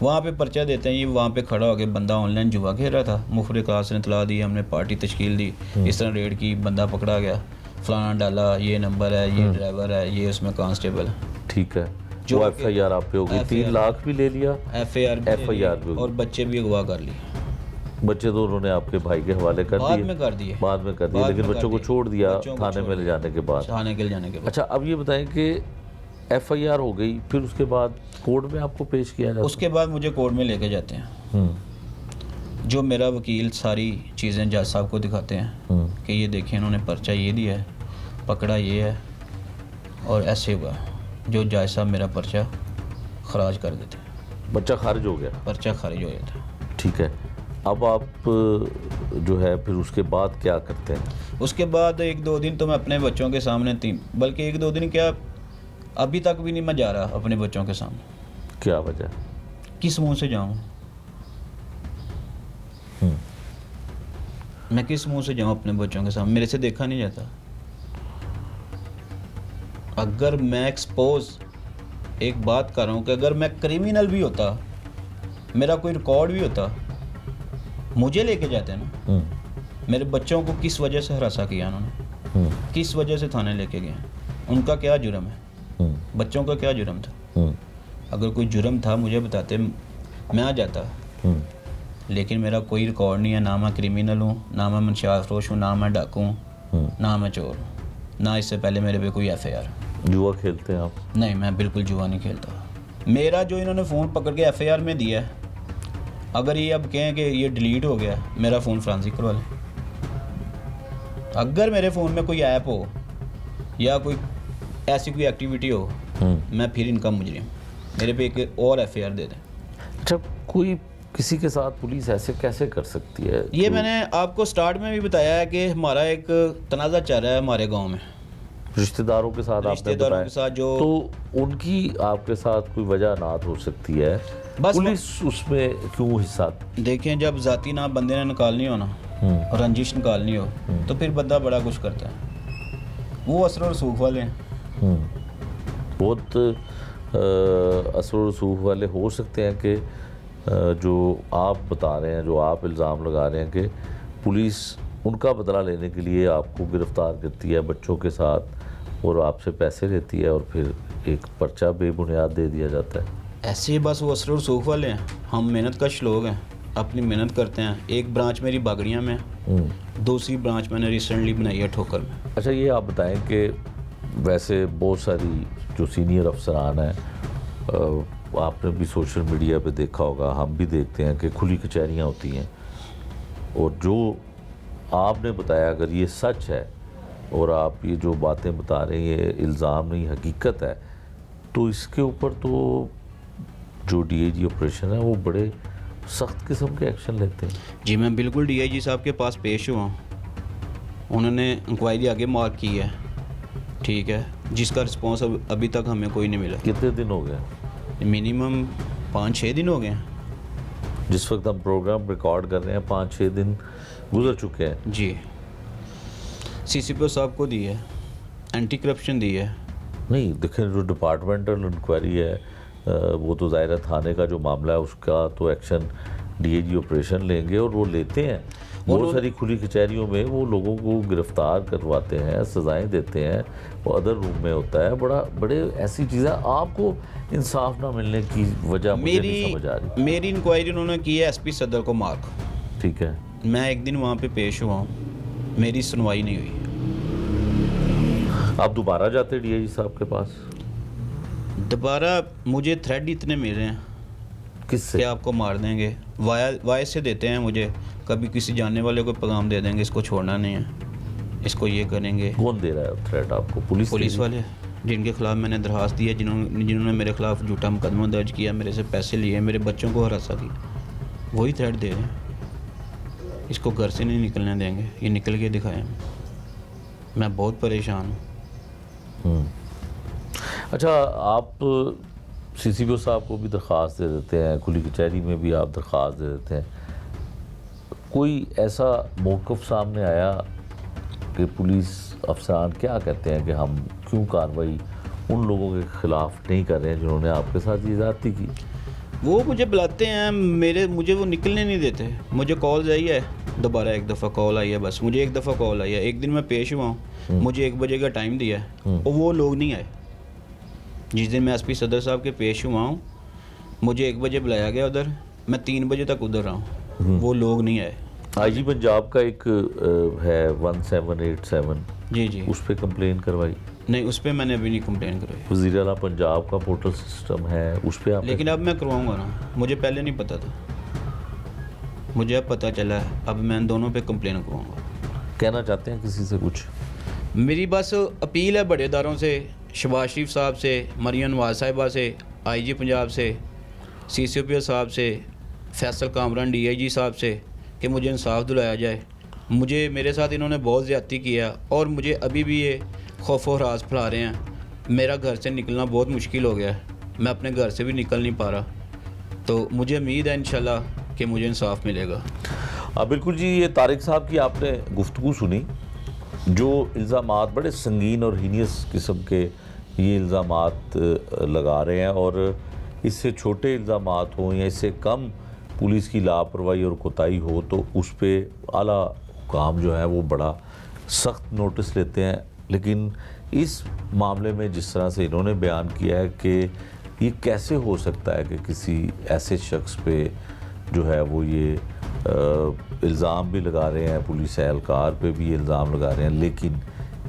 S2: वहाँ पे पर्चा देते हैं। ये वहाँ पे खड़ा होकर बंदा ऑनलाइन जुआ खेल रहा था, मुखबिर खास ने इतला दी, हमने पार्टी तश्कील दी, इस तरह रेड की, बंदा पकड़ा गया, फलाना डाला, ये नंबर है, ये ड्राइवर है, ये उसमें कांस्टेबल है।
S1: ठीक है।
S2: जो
S1: जो FIR आप पे होगी, 3 लाख भी ले लिया,
S2: FIR
S1: FIR भी
S2: और बच्चे भी अगवा कर लिए।
S1: बच्चे तो उन्होंने आपके भाई के हवाले कर
S2: बाद
S1: दिए?
S2: में कर दिए।
S1: बाद में कर दिए,
S2: बाद
S1: लेकिन
S2: में
S1: बच्चों
S2: कर
S1: को
S2: दिए।
S1: छोड़ दिया
S2: बच्चों को
S1: थाने
S2: छोड़
S1: में ले जाने के बाद?
S2: थाने के ले जाने के बाद।
S1: अच्छा, अब ये बताएं कि FIR हो गई, फिर उसके बाद कोर्ट में आपको पेश किया जाता?
S2: उसके बाद मुझे कोर्ट में लेके जाते हैं। जो मेरा वकील सारी चीज़ें जज साहब को दिखाते हैं कि ये देखिए इन्होंने पर्चा ये दिया है, पकड़ा ये है, और ऐसे हुआ। जो जज साहब मेरा पर्चा खराज कर देते हैं।
S1: बच्चा खारिज हो गया?
S2: पर्चा खारिज हो जाता है।
S1: ठीक है। अब आप जो है फिर उसके बाद क्या करते हैं?
S2: उसके बाद 1-2 दिन तो मैं अपने बच्चों के सामने थी, बल्कि 1-2 दिन क्या, अभी तक भी नहीं मैं जा रहा अपने बच्चों के सामने।
S1: क्या वजह?
S2: किस मुंह से जाऊं मैं? किस मुंह से जाऊं अपने बच्चों के सामने? मेरे से देखा नहीं जाता। अगर मैं एक्सपोज, एक बात कर रहा हूं कि अगर मैं क्रिमिनल भी होता, मेरा कोई रिकॉर्ड भी होता, मुझे लेके जाते ना। मेरे बच्चों को किस वजह से हरासा किया उन्होंने, किस वजह से थाने लेके गए? उनका क्या जुर्म है? बच्चों का क्या जुर्म था? अगर कोई जुर्म था मुझे बताते, मैं आ जाता। लेकिन मेरा कोई रिकॉर्ड नहीं है, ना मैं क्रिमिनल हूँ, ना मैं मनशा फरोश हूँ, ना मैं डाकू हूँ, ना मैं चोर हूँ, ना इससे पहले मेरे पे कोई FIR।
S1: जुआ खेलते हैं आप?
S2: नहीं, मैं बिल्कुल जुआ नहीं खेलता। मेरा जो इन्होंने फ़ोन पकड़ के FIR में दिया है, अगर ये अब कहें कि ये डिलीट हो गया, मेरा फ़ोन फ्रांसिक करवा लें। अगर मेरे फ़ोन में कोई ऐप हो या कोई ऐसी कोई एक्टिविटी हो, मैं फिर इनका मुजरिम, मेरे पे एक और FIR दे दें।
S1: अच्छा, कोई किसी के साथ पुलिस ऐसे कैसे कर सकती है?
S2: ये मैंने आपको स्टार्ट में भी बताया है कि हमारा एक तनाज़ा चल रहा है हमारे गांव में,
S1: रिश्तेदारों के साथ आपने
S2: रिश्तेदारों
S1: बताया,
S2: के साथ जो
S1: तो उनकी आपके साथ कोई वजह नात हो सकती है,
S2: बस
S1: पुलिस उसमें क्यों हिस्सा?
S2: देखें, जब जाती ना बंदे ने निकालनी हो ना, और रंजिश निकालनी हो, तो फिर बंदा बड़ा कुछ करता है। वो असर और रसूख वाले हैं।
S1: बहुत असर और रसूख वाले हो सकते हैं कि जो आप बता रहे हैं, जो आप इल्ज़ाम लगा रहे हैं कि पुलिस उनका बदला लेने के लिए आपको गिरफ़्तार करती है बच्चों के साथ, और आपसे पैसे लेती है, और फिर एक पर्चा बेबुनियाद दे दिया जाता है।
S2: ऐसे बस वो असर रसूख वाले हैं, हम मेहनत कश लोग हैं, अपनी मेहनत करते हैं। एक ब्रांच मेरी बागड़ियाँ में है, दूसरी ब्रांच मैंने रिसेंटली बनाई है ठोकर में।
S1: अच्छा, ये आप बताएं कि वैसे बहुत सारी जो सीनियर अफसरान हैं, आपने भी सोशल मीडिया पे देखा होगा, हम भी देखते हैं कि खुली कचहरियाँ होती हैं, और जो आपने बताया अगर ये सच है और आप ये जो बातें बता रहे हैं ये इल्ज़ाम नहीं हकीकत है, तो इसके ऊपर तो जो डीआईजी ऑपरेशन है वो बड़े सख्त किस्म के एक्शन लेते हैं।
S2: जी मैं बिल्कुल डीआईजी साहब के पास पेश हुआ, उन्होंने इंक्वायरी आगे मार्क की है, ठीक है, जिसका रिस्पॉन्स अभी तक हमें कोई नहीं मिला।
S1: कितने दिन हो गए?
S2: मिनिमम 5-6 दिन हो गए हैं।
S1: जिस वक्त हम प्रोग्राम रिकॉर्ड कर रहे हैं 5-6 दिन गुजर चुके हैं।
S2: जी सीसीपीओ साहब को दी है, एंटी करप्शन दी है। नहीं,
S1: देखें जो डिपार्टमेंटल इंक्वायरी है वो तो ज़ाहिर है थाने का जो मामला है उसका तो एक्शन डीआईजी ऑपरेशन लेंगे, और वो लेते हैं। बहुत सारी खुली कचहरियों में वो लोगों को गिरफ्तार करवाते हैं, सज़ाएं देते हैं, वो अदर रूम में होता है। बड़े ऐसी चीज़ें आपको इंसाफ ना मिलने की वजह मुझे नहीं समझ आ रही।
S2: मेरी इंक्वायरी उन्होंने की है एसपी सदर को मार्क,
S1: ठीक है,
S2: मैं एक दिन वहाँ पे पेश हुआ हूँ, मेरी सुनवाई नहीं हुई।
S1: आप दोबारा जाते डीआईजी साहब के पास?
S2: दोबारा मुझे थ्रेड इतने मिल रहे हैं
S1: किससे
S2: कि आपको मार देंगे, वाय से देते हैं मुझे, कभी किसी जानने वाले को पैगाम दे देंगे इसको छोड़ना नहीं है, इसको ये करेंगे।
S1: कौन दे रहा है थ्रेट आपको?
S2: पुलिस वाले जिनके खिलाफ मैंने दरखास्त दी है, जिन्होंने मेरे खिलाफ झूठा मुकदमा दर्ज किया, मेरे से पैसे लिए, मेरे बच्चों को हरासा दिया, वही थ्रेट दे रहे हैं। इसको घर से नहीं निकलने देंगे, ये निकल के दिखाए। मैं बहुत परेशान हूँ।
S1: अच्छा, आप सीसीपीओ साहब को भी दरख्वास्त दे देते हैं, खुली कचहरी में भी आप दरख्वास्त दे देते हैं, कोई ऐसा मौक़िफ़ सामने आया कि पुलिस अफसरान क्या कहते हैं कि हम क्यों कार्रवाई उन लोगों के ख़िलाफ़ नहीं कर रहे हैं जिन्होंने आपके साथ ये ज़्यादती की?
S2: वो मुझे बुलाते हैं, मुझे वो निकलने नहीं देते। मुझे कॉल आई है, दोबारा एक दफ़ा कॉल आई है, बस मुझे एक दफ़ा कॉल आई है। एक दिन मैं पेश हुआ हूँ, मुझे 1 बजे का टाइम दिया है और वो लोग नहीं आए। जिस दिन मैं एसपी सदर साहब के पेश हुआ हूँ, मुझे 1 बजे बुलाया गया उधर, मैं 3 बजे तक उधर रहा हूँ, वो लोग नहीं आए।
S1: आईजी पंजाब का एक है 1787,
S2: जी
S1: उस पर कंप्लेन करवाई?
S2: नहीं, उस पर मैंने अभी नहीं कंप्लेन करवाई।
S1: वज़ीर आला पंजाब का पोर्टल सिस्टम है, उस पर आप?
S2: लेकिन अब मैं करवाऊँगा ना, मुझे पहले नहीं पता था, मुझे अब पता चला है, अब मैं इन दोनों पे कंप्लेन करवाऊँगा।
S1: कहना चाहते हैं किसी से कुछ?
S2: मेरी बस अपील है बड़े इदारों से, शहबाज शरीफ साहब से, मरियम नवाज साहिबा से, आईजी पंजाब से, सीसीपीओ साहब से, फैसल कामरान डीआईजी साहब से, कि मुझे इंसाफ दिलाया जाए। मेरे साथ इन्होंने बहुत ज़्यादती किया और मुझे अभी भी ये खौफ और राज फैला रहे हैं। मेरा घर से निकलना बहुत मुश्किल हो गया है, मैं अपने घर से भी निकल नहीं पा रहा, तो मुझे उम्मीद है इंशाल्लाह कि मुझे इंसाफ मिलेगा।
S1: बिल्कुल जी, ये तारिक साहब की आपने गुफ्तगू सुनी, जो इल्ज़ामात बड़े संगीन और हीनियस किस्म के ये इल्ज़ामात लगा रहे हैं, और इससे छोटे इल्ज़ामात हों या इससे कम पुलिस की लापरवाही और कोताही हो तो उस पर आला हुकाम जो है वो बड़ा सख्त नोटिस लेते हैं। लेकिन इस मामले में जिस तरह से इन्होंने बयान किया है कि ये कैसे हो सकता है कि किसी ऐसे शख्स पे जो है वो ये इल्ज़ाम भी लगा रहे हैं, पुलिस एहलकार पे भी इल्ज़ाम लगा रहे हैं, लेकिन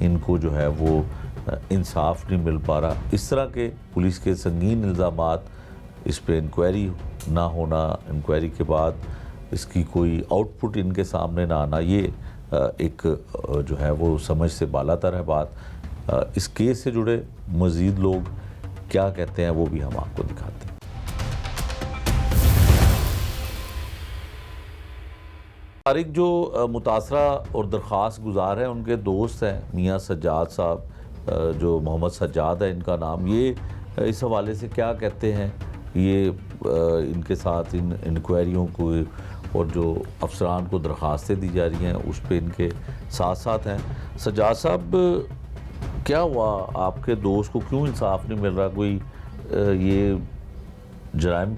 S1: इनको जो है वो इंसाफ नहीं मिल पा रहा। इस तरह के पुलिस के संगीन इल्ज़ामात, इस पे इंक्वायरी ना होना, इंक्वायरी के बाद इसकी कोई आउटपुट इनके सामने ना आना, ये एक जो है वो समझ से बालातर है बात। इस केस से जुड़े मज़ीद लोग क्या कहते हैं वो भी हम आपको दिखाते हैं। तारिक जो मुतासरा और दरख्वास्त गुजार हैं, उनके दोस्त हैं मियाँ सज्जाद साहब, जो मोहम्मद सज्जाद है इनका नाम, ये इस हवाले से क्या कहते हैं? ये इनके साथ इन इंक्वायरियों को और जो अफसरान को दरख्वास्तें दी जा रही हैं उस पे इनके साथ साथ हैं। सज्जाद साहब, क्या हुआ आपके दोस्त को, क्यों इंसाफ नहीं मिल रहा? कोई ये जराइम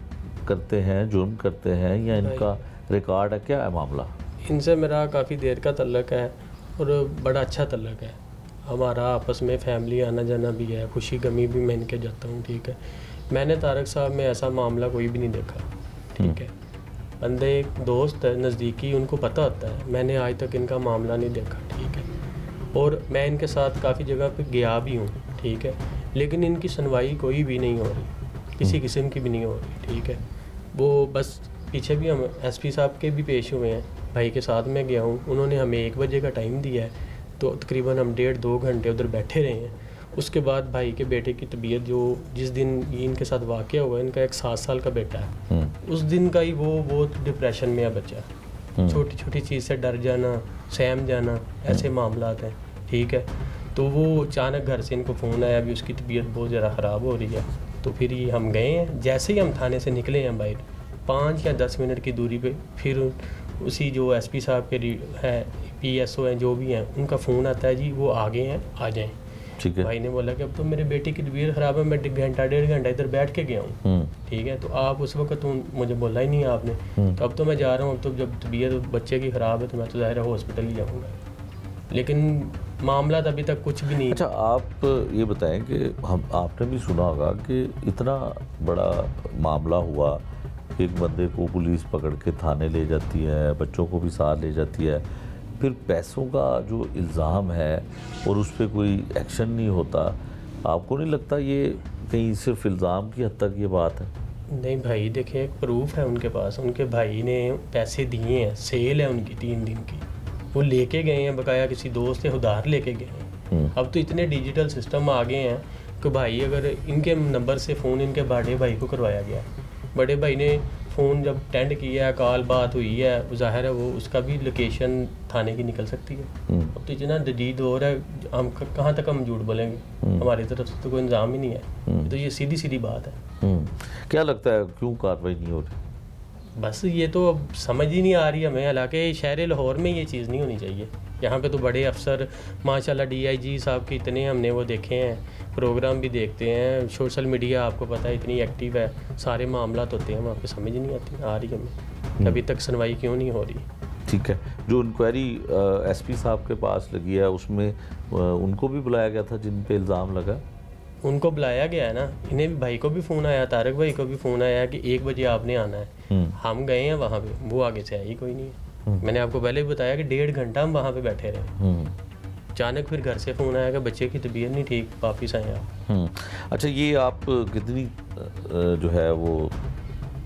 S1: करते हैं, जुर्म करते हैं, या इनका रिकॉर्ड है, क्या है मामला?
S3: इनसे मेरा काफ़ी देर का तल्लक है और बड़ा अच्छा तल्लक है हमारा, आपस में फैमिली आना जाना भी है, खुशी गमी भी मैं इनके जाता हूँ, ठीक है। मैंने तारक साहब में ऐसा मामला कोई भी नहीं देखा, ठीक है। बंदे एक दोस्त है नज़दीकी, उनको पता होता है, मैंने आज तक इनका मामला नहीं देखा, ठीक है। और मैं इनके साथ काफ़ी जगह पे गया भी हूँ, ठीक है, लेकिन इनकी सुनवाई कोई भी नहीं हो रही, किसी किस्म की भी नहीं हो रही, ठीक है। वो बस पीछे भी हम एसपी साहब के भी पेश हुए हैं, भाई के साथ मैं गया हूँ, उन्होंने हमें 1 बजे का टाइम दिया है, तो तकरीबन हम 1.5-2 घंटे उधर बैठे रहे हैं। उसके बाद भाई के बेटे की तबीयत, जो जिस दिन ये इनके साथ वाक़या हुआ, इनका एक 7 साल का बेटा है, उस दिन का ही वो बहुत डिप्रेशन में है बच्चा, छोटी छोटी चीज़ से डर जाना, सहम जाना, ऐसे मामलात हैं, ठीक है। तो वो अचानक घर से इनको फ़ोन आया, अभी उसकी तबीयत बहुत ज़्यादा ख़राब हो रही है, तो फिर ये हम गए हैं। जैसे ही हम थाने से निकले हैं बाहर, 5 या 10 मिनट की दूरी पे फिर उसी जो एसपी साहब के है, पीएसओ हैं, जो भी हैं, उनका फ़ोन आता है, जी वो आ गए हैं, आ जाएं।
S1: ठीक है।
S3: भाई ने बोला कि अब तो मेरे बेटे की तबीयत ख़राब है, मैं 1-1.5 घंटा इधर बैठ के गया हूँ, ठीक है। तो आप उस वक्त तो मुझे बोला ही नहीं आपने, तो अब तो मैं जा रहा हूँ, अब तो जब तबीयत बच्चे की ख़राब है तो मैं तो ज़ाहिर है हॉस्पिटल ही जाऊँगा, लेकिन मामला अभी तक कुछ भी नहीं।
S1: अच्छा, आप ये बताएं कि आपने भी सुना होगा कि इतना बड़ा मामला हुआ, एक बंदे को पुलिस पकड़ के थाने ले जाती है, बच्चों को भी साथ ले जाती है, फिर पैसों का जो इल्ज़ाम है और उस पर कोई एक्शन नहीं होता। आपको नहीं लगता ये कहीं सिर्फ इल्ज़ाम की हद तक ये बात है?
S3: नहीं भाई, देखिए एक प्रूफ है उनके पास, उनके भाई ने पैसे दिए हैं, सेल है उनकी 3 दिन की, वो लेके गए हैं, बकाया किसी दोस्त से उधार लेके गए हैं। अब तो इतने डिजिटल सिस्टम आ गए हैं कि भाई अगर इनके नंबर से फ़ोन इनके बड़े भाई को करवाया गया, बड़े भाई ने फ़ोन जब अटेंड किया है, कॉल बात हुई है, ज़ाहिर है वो उसका भी लोकेशन थाने की निकल सकती है। अब तो इतना जदीद हो रहा है, हम कहाँ तक हम झूठ बोलेंगे, हमारी तरफ से तो कोई इंतजाम ही नहीं है, तो ये सीधी सीधी बात है।
S1: क्या लगता है क्यों कार्रवाई नहीं हो रही?
S3: बस ये तो अब समझ ही नहीं आ रही हमें, हालांकि शहर लाहौर में ये चीज़ नहीं होनी चाहिए। यहाँ पे तो बड़े अफसर माशाल्लाह, डीआईजी साहब के इतने हमने वो देखे हैं, प्रोग्राम भी देखते हैं, सोशल मीडिया आपको पता है इतनी एक्टिव है, सारे मामलात होते हैं वहाँ पे, समझ नहीं आ रही हमें अभी तक सुनवाई क्यों नहीं हो रही।
S1: ठीक है, जो इंक्वायरी एसपी साहब के पास लगी है उसमें उनको भी बुलाया गया था जिन पे इल्ज़ाम लगा?
S3: उनको बुलाया गया है ना, इन्हें भी, भाई को भी फ़ोन आया, तारक भाई को भी फ़ोन आया कि 1 बजे आपने आना है। हम गए हैं वहाँ पे, वो आगे से आई कोई नहीं है। मैंने आपको पहले भी बताया कि 1.5 घंटा हम वहाँ पे बैठे रहे। अचानक फिर घर से फ़ोन आया कि बच्चे की तबीयत नहीं ठीक, वापिस आए आप।
S1: अच्छा, ये आप कितनी जो है वो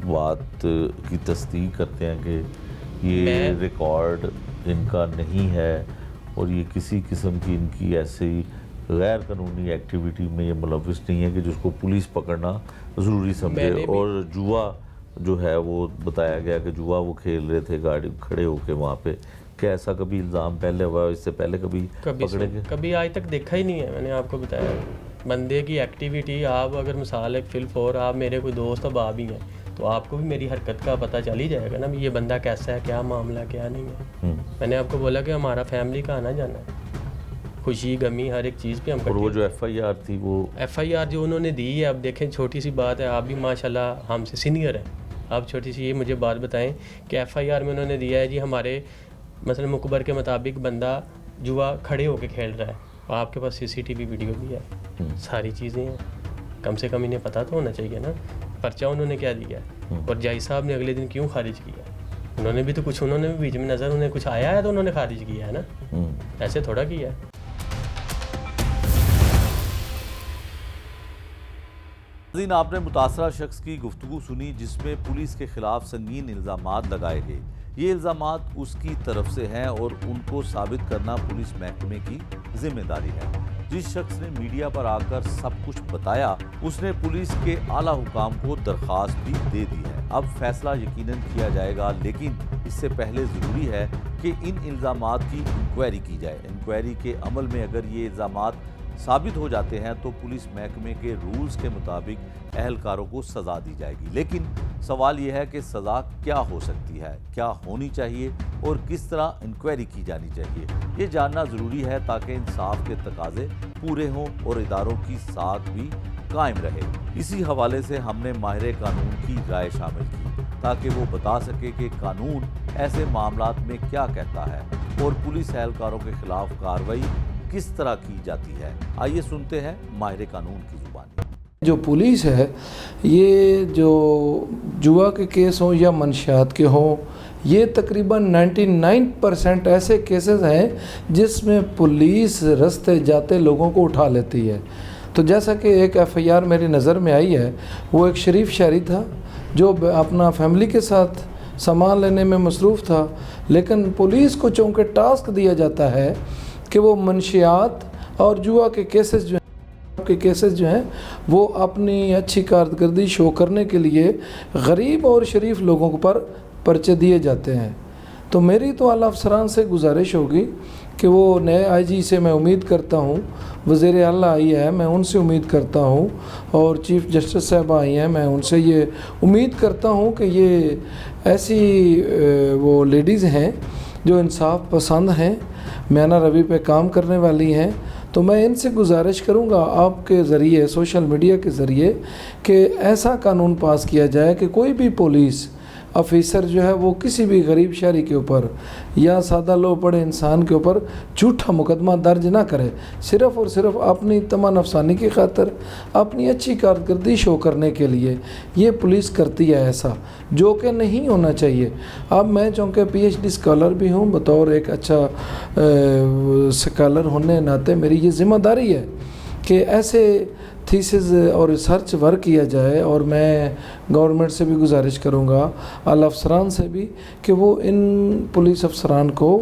S1: बात की तस्दीक करते हैं कि ये रिकॉर्ड इनका नहीं है और ये किसी किस्म की इनकी ऐसी गैर कानूनी एक्टिविटी में ये मुलविस नहीं है कि जिसको पुलिस पकड़ना ज़रूरी समझे? और जुआ जो है वो बताया गया कि जुआ वो खेल रहे थे गाड़ी खड़े होके वहाँ पे, क्या ऐसा कभी इल्ज़ाम पहले हुआ, इससे पहले कभी पकड़े गए?
S3: कभी आज तक देखा ही नहीं है। मैंने आपको बताया बंदे की एक्टिविटी, आप अगर मिसाल है फिल फॉर आप मेरे कोई दोस्त अब आ भी हैं तो आपको भी मेरी हरकत का पता चल ही जाएगा ना, ये बंदा कैसा है, क्या मामला क्या नहीं है। मैंने आपको बोला कि हमारा फैमिली का आना जाना है, खुशी गमी हर एक चीज़ पे हम।
S1: और वो जो एफआईआर थी, वो
S3: एफआईआर जो उन्होंने दी है, अब देखें छोटी सी बात है, आप भी माशाल्लाह हमसे सीनियर हैं, आप छोटी सी ये मुझे बात बताएं कि एफआईआर में उन्होंने दिया है जी हमारे मसलन मुकबर के मुताबिक बंदा जुआ खड़े होके खेल रहा है, और आपके पास सीसीटीवी वीडियो भी है, सारी चीज़ें हैं, कम से कम इन्हें पता तो होना चाहिए ना। पर्चा उन्होंने क्या दिया है, और जज साहब ने अगले दिन क्यों खारिज किया? उन्होंने भी तो कुछ, उन्होंने भी बीच में नज़र, उन्हें कुछ आया है तो उन्होंने खारिज किया है ना, ऐसे थोड़ा किया है।
S1: नाज़रीन, आपने मुतासरा शख्स की गुफ्तगू सुनी जिसमें पुलिस के खिलाफ संगीन इल्ज़ामात लगाए गए। ये इल्ज़ामात उसकी तरफ से हैं और उनको साबित करना पुलिस महकमे की जिम्मेदारी है। जिस शख्स ने मीडिया पर आकर सब कुछ बताया, उसने पुलिस के आला हुकाम को दरख्वास्त भी दे दी है। अब फैसला यकीनन किया जाएगा, लेकिन इससे पहले ज़रूरी है कि इन इल्ज़ामात की इंक्वायरी की जाए। इंक्वायरी के अमल में अगर ये इल्ज़ामात साबित हो जाते हैं तो पुलिस महकमे के रूल्स के मुताबिक अहलकारों को सज़ा दी जाएगी। लेकिन सवाल यह है कि सज़ा क्या हो सकती है, क्या होनी चाहिए और किस तरह इंक्वायरी की जानी चाहिए, ये जानना ज़रूरी है ताकि इंसाफ के तकाजे पूरे हों और इदारों की साख भी कायम रहे। इसी हवाले से हमने माहिर कानून की राय शामिल की ताकि वो बता सके कि कानून ऐसे मामलात में क्या कहता है और पुलिस एहलकारों के खिलाफ कार्रवाई किस तरह की जाती है। आइए सुनते हैं माहिर कानून की ज़ुबानी।
S4: जो पुलिस है, ये जो जुआ के केस हों या मंशियात के हों, ये तकरीबन 99% ऐसे केसेस हैं जिसमें पुलिस रास्ते जाते लोगों को उठा लेती है। तो जैसा कि एक एफआईआर मेरी नज़र में आई है, वो एक शरीफ शहरी था जो अपना फैमिली के साथ सामान लेने में मसरूफ़ था, लेकिन पुलिस को चूँकि टास्क दिया जाता है कि वो मंशियात और जुआ के केसेस जो हैं वो अपनी अच्छी कारकर्दगी शो करने के लिए गरीब और शरीफ लोगों पर पर्चे दिए जाते हैं। तो मेरी तो आला अफसरान से गुजारिश होगी कि वो नए आईजी से मैं उम्मीद करता हूँ, वज़ीर आला आई है, मैं उनसे उम्मीद करता हूँ, और चीफ़ जस्टिस साहब आई हैं, मैं उनसे ये उम्मीद करता हूँ कि ये ऐसी वो लेडीज़ हैं जो इंसाफ पसंद हैं, मैना रवि पे काम करने वाली हैं। तो मैं इनसे गुजारिश करूंगा आपके ज़रिए, सोशल मीडिया के ज़रिए, कि ऐसा कानून पास किया जाए कि कोई भी पुलिस ऑफिसर जो है वो किसी भी गरीब शहरी के ऊपर या सादा लो पड़े इंसान के ऊपर झूठा मुकदमा दर्ज ना करे, सिर्फ़ और सिर्फ अपनी तमन्ना अफसानी की खातिर, अपनी अच्छी कारकर्दगी शो करने के लिए ये पुलिस करती है ऐसा, जो कि नहीं होना चाहिए। अब मैं चूँकि PhD स्कॉलर भी हूँ, बतौर एक अच्छा स्कॉलर होने नाते मेरी ये ज़िम्मेदारी है कि ऐसे थीसिस और रिसर्च वर्क किया जाए, और मैं गवर्नमेंट से भी गुजारिश करूँगा, आला अफसरान से भी, कि वो इन पुलिस अफसरान को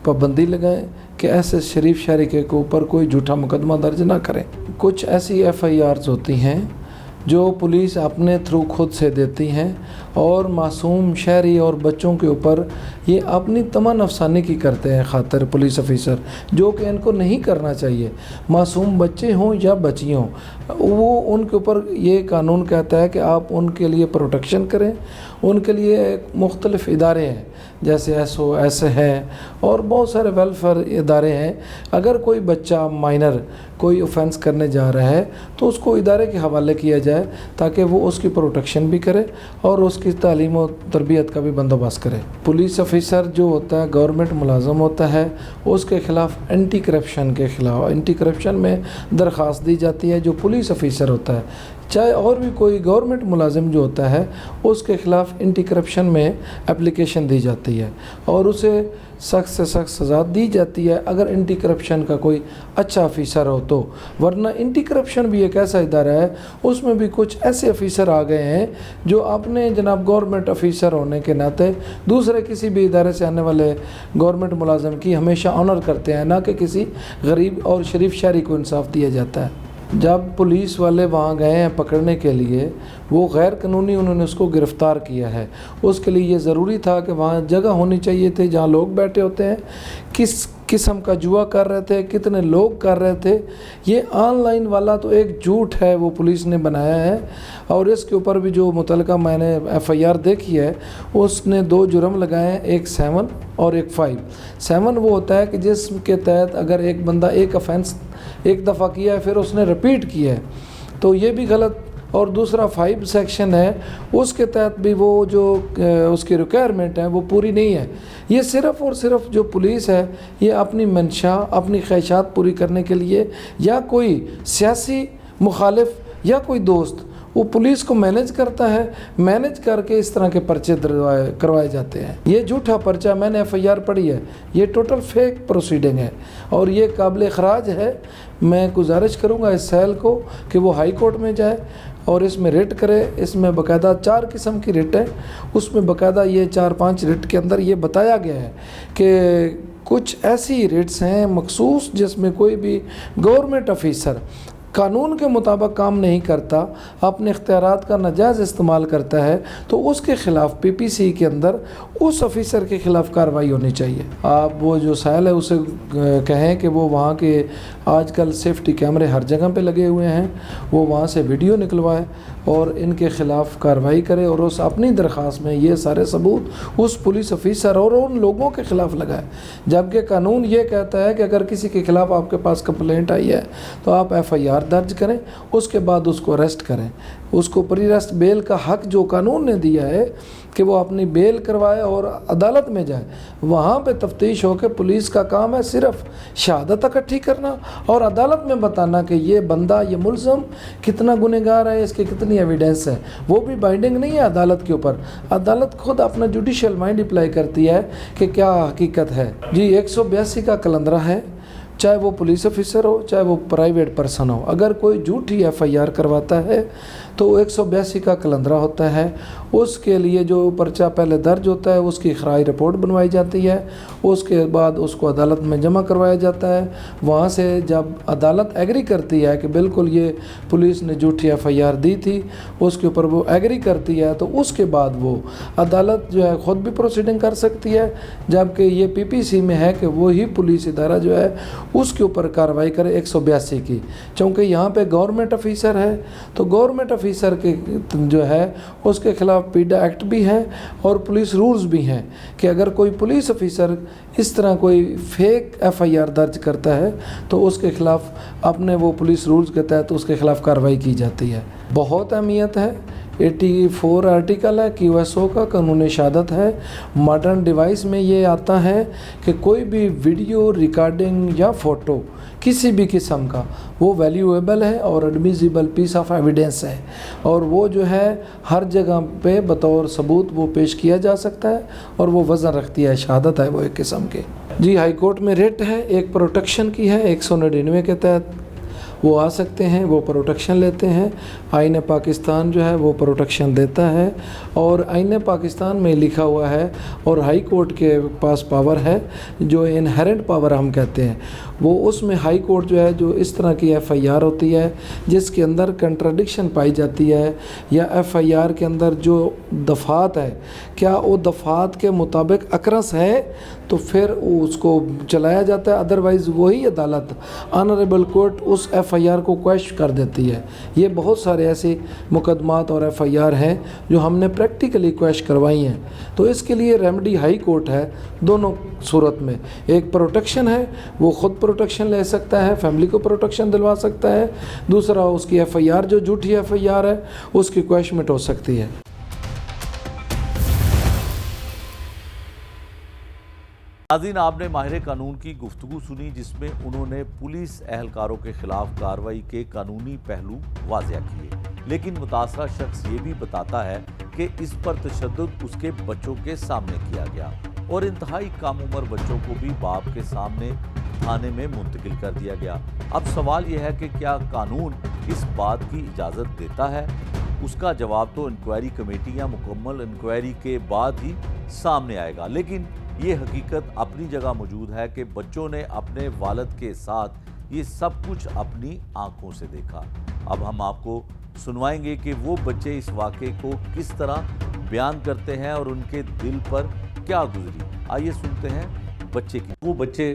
S4: पाबंदी लगाएं कि ऐसे शरीफ शहरी के ऊपर कोई झूठा मुकदमा दर्ज ना करें। कुछ ऐसी FIRs होती हैं जो पुलिस अपने थ्रू खुद से देती हैं, और मासूम शहरी और बच्चों के ऊपर ये अपनी तमन्ना अफसानी की करते हैं खातिर पुलिस ऑफिसर, जो कि इनको नहीं करना चाहिए। मासूम बच्चे हों या बच्चियाँ हों, वो उनके ऊपर ये कानून कहता है कि आप उनके लिए प्रोटेक्शन करें। उनके लिए मुख्तलिफ़ इदारे हैं, जैसे SOS है और बहुत सारे वेलफेयर इदारे हैं। अगर कोई बच्चा माइनर कोई ऑफेंस करने जा रहा है तो उसको इदारे के हवाले किया जाए, ताकि वो उसकी प्रोटेक्शन भी करे और उसकी तालीम और तरबियत का भी बंदोबस्त करे। पुलिस ऑफिसर जो होता है, गवर्नमेंट मुलाजम होता है, उसके ख़िलाफ़ एंटी करप्शन के ख़िलाफ़ एंटी करप्शन में दरख्वास्त दी जाती है। जो पुलिस ऑफिसर होता है, चाहे और भी कोई गवर्नमेंट मुलाजिम जो होता है, उसके ख़िलाफ़ एंटी करप्शन में एप्लीकेशन दी जाती है और उसे सख्त से सख्त सज़ा दी जाती है अगर एंटी करप्शन का कोई अच्छा ऑफिसर हो तो। वरना एंटी करप्शन भी एक ऐसा इदारा है, उसमें भी कुछ ऐसे ऑफिसर आ गए हैं जो अपने जनाब गवर्नमेंट ऑफिसर होने के नाते दूसरे किसी भी इदारे से आने वाले गवर्नमेंट मुलाजिम की हमेशा ऑनर करते हैं, ना कि किसी गरीब और शरीफ शहरी को इंसाफ दिया जाता है। जब पुलिस वाले वहाँ गए हैं पकड़ने के लिए, वो गैर कानूनी उन्होंने उसको गिरफ़्तार किया है। उसके लिए ये ज़रूरी था कि वहाँ जगह होनी चाहिए थी जहाँ लोग बैठे होते हैं, किस किस्म का जुआ कर रहे थे, कितने लोग कर रहे थे। ये ऑनलाइन वाला तो एक झूठ है, वो पुलिस ने बनाया है। और इसके ऊपर भी जो मुतलका मैंने FIR देखी है, उसने 2 जुर्म लगाए हैं, एक 7 और एक 5। 7 वो होता है कि जिसके तहत अगर एक बंदा एक ऑफेंस एक दफ़ा किया है फिर उसने रिपीट किया है, तो ये भी गलत। और दूसरा 5 सेक्शन है, उसके तहत भी वो जो उसकी रिक्वायरमेंट है वो पूरी नहीं है। ये सिर्फ़ और सिर्फ जो पुलिस है, ये अपनी मंशा, अपनी ख्वाहिशात पूरी करने के लिए, या कोई सियासी मुखालिफ या कोई दोस्त वो पुलिस को मैनेज करता है, मैनेज करके इस तरह के पर्चे करवाए जाते हैं। ये झूठा पर्चा, मैंने FIR पढ़ी है, ये टोटल फेक प्रोसीडिंग है और ये काबिल ख़राज है। मैं गुजारिश करूँगा इस सेल को कि वो हाई कोर्ट में जाए और इसमें रिट करे। इसमें बाकायदा 4 किस्म की रिट है, उसमें बाकायदा ये 4-5 रिट के अंदर ये बताया गया है कि कुछ ऐसी रिट्स हैं मखसूस जिसमें कोई भी गवर्नमेंट ऑफिसर कानून के मुताबिक काम नहीं करता, अपने इख्तियारात का नाजायज़ इस्तेमाल करता है, तो उसके ख़िलाफ़ PPC के अंदर उस ऑफिसर के ख़िलाफ़ कार्रवाई होनी चाहिए। आप वो जो साइल है उसे कहें कि वो वहाँ के आजकल सेफ्टी कैमरे हर जगह पे लगे हुए हैं, वो वहाँ से वीडियो निकलवाए और इनके ख़िलाफ़ कार्रवाई करे और उस अपनी दरख्वास्त में ये सारे सबूत उस पुलिस ऑफिसर और उन लोगों के ख़िलाफ़ लगाए। जबकि कानून ये कहता है कि अगर किसी के ख़िलाफ़ आपके पास कंप्लेंट आई है तो आप FIR दर्ज करें, उसके बाद उसको अरेस्ट करें, उसको प्री अरेस्ट बेल का हक जो कानून ने दिया है कि वो अपनी बेल करवाए और अदालत में जाए, वहाँ पे तफ्तीश हो के पुलिस का काम है सिर्फ शहादत इकट्ठी करना और अदालत में बताना कि ये बंदा, ये मुलज़म कितना गुनहगार है, इसकी कितनी एविडेंस है। वो भी बाइंडिंग नहीं है अदालत के ऊपर, अदालत खुद अपना जुडिशल माइंड अप्लाई करती है कि क्या हकीकत है। जी 182 का कलंदरा है, चाहे वो पुलिस ऑफिसर हो चाहे वो प्राइवेट पर्सन हो, अगर कोई झूठी FIR करवाता है तो 182 का कलंदरा होता है। उसके लिए जो पर्चा पहले दर्ज होता है उसकी खराई रिपोर्ट बनवाई जाती है, उसके बाद उसको अदालत में जमा करवाया जाता है। वहाँ से जब अदालत एग्री करती है कि बिल्कुल ये पुलिस ने झूठी FIR दी थी, उसके ऊपर वो एग्री करती है, तो उसके बाद वो अदालत जो है ख़ुद भी प्रोसीडिंग कर सकती है, जबकि ये PPC में है कि वही पुलिस इदारा जो है उसके ऊपर कार्रवाई करे 182 की। चूँकि यहाँ पे गवर्नमेंट ऑफिसर है तो गवर्नमेंट ऑफिसर के जो है उसके खिलाफ पीडा एक्ट भी है और पुलिस रूल्स भी हैं कि अगर कोई पुलिस ऑफिसर इस तरह कोई फेक FIR दर्ज करता है तो उसके खिलाफ अपने वो पुलिस रूल्स के तहत उसके खिलाफ कार्रवाई की जाती है। बहुत अहमियत है। 84 आर्टिकल है QSO का, कानून शहादत है। मॉडर्न डिवाइस में ये आता है कि कोई भी वीडियो रिकॉर्डिंग या फ़ोटो किसी भी किस्म का वो वैल्यूएबल है और एडमिसिबल पीस ऑफ एविडेंस है और वो जो है हर जगह पे बतौर सबूत वो पेश किया जा सकता है और वो वज़न रखती है, शहादत है वो एक किस्म के। जी हाई कोर्ट में रिट है, एक प्रोटेक्शन की है, 199 के तहत वो आ सकते हैं, वो प्रोटेक्शन लेते हैं। आईन पाकिस्तान जो है वो प्रोटेक्शन देता है और आईन पाकिस्तान में लिखा हुआ है और हाई कोर्ट के पास पावर है जो इनहेरेंट पावर हम कहते हैं, वो उसमें हाई कोर्ट जो है जो इस तरह की FIR होती है जिसके अंदर कंट्राडिक्शन पाई जाती है या FIR के अंदर जो दफ़ात है क्या वो दफ़ात के मुताबिक अक्रस है तो फिर उसको चलाया जाता है, अदरवाइज़ वही अदालत ऑनरेबल कोर्ट उस FIR को क्वेश कर देती है। ये बहुत सारे ऐसे मुकदमात और FIR हैं जो हमने प्रैक्टिकली क्वेश करवाई हैं। तो इसके लिए रेमेडी हाई कोर्ट है दोनों सूरत में, एक प्रोटेक्शन है, वो ख़ुद प्रोटेक्शन ले सकता है, फैमिली को प्रोटेक्शन दिलवा सकता है, दूसरा उसकी FIR जो झूठी FIR है उसकी क्वेशमेंट हो सकती है।
S1: नाज़रीन, आपने माहिर कानून की गुफ्तगू सुनी जिसमें उन्होंने पुलिस एहलकारों के खिलाफ कार्रवाई के कानूनी पहलू वाज़ेह किए, लेकिन मुतासरा शख्स ये भी बताता है कि इस पर तशद्दुद उसके बच्चों के सामने किया गया और इंतहाई कम उम्र बच्चों को भी बाप के सामने थाने में मुंतकिल कर दिया गया। अब सवाल यह है कि क्या कानून इस बात की इजाज़त देता है? उसका जवाब तो इंक्वायरी कमेटी या मुकम्मल इंक्वायरी के बाद ही सामने आएगा, लेकिन ये हकीकत अपनी जगह मौजूद है कि बच्चों ने अपने वालिद के साथ ये सब कुछ अपनी आंखों से देखा। अब हम आपको सुनवाएंगे कि वो बच्चे इस वाक़े को किस तरह बयान करते हैं और उनके दिल पर क्या गुजरी। आइए सुनते हैं बच्चे की। वो बच्चे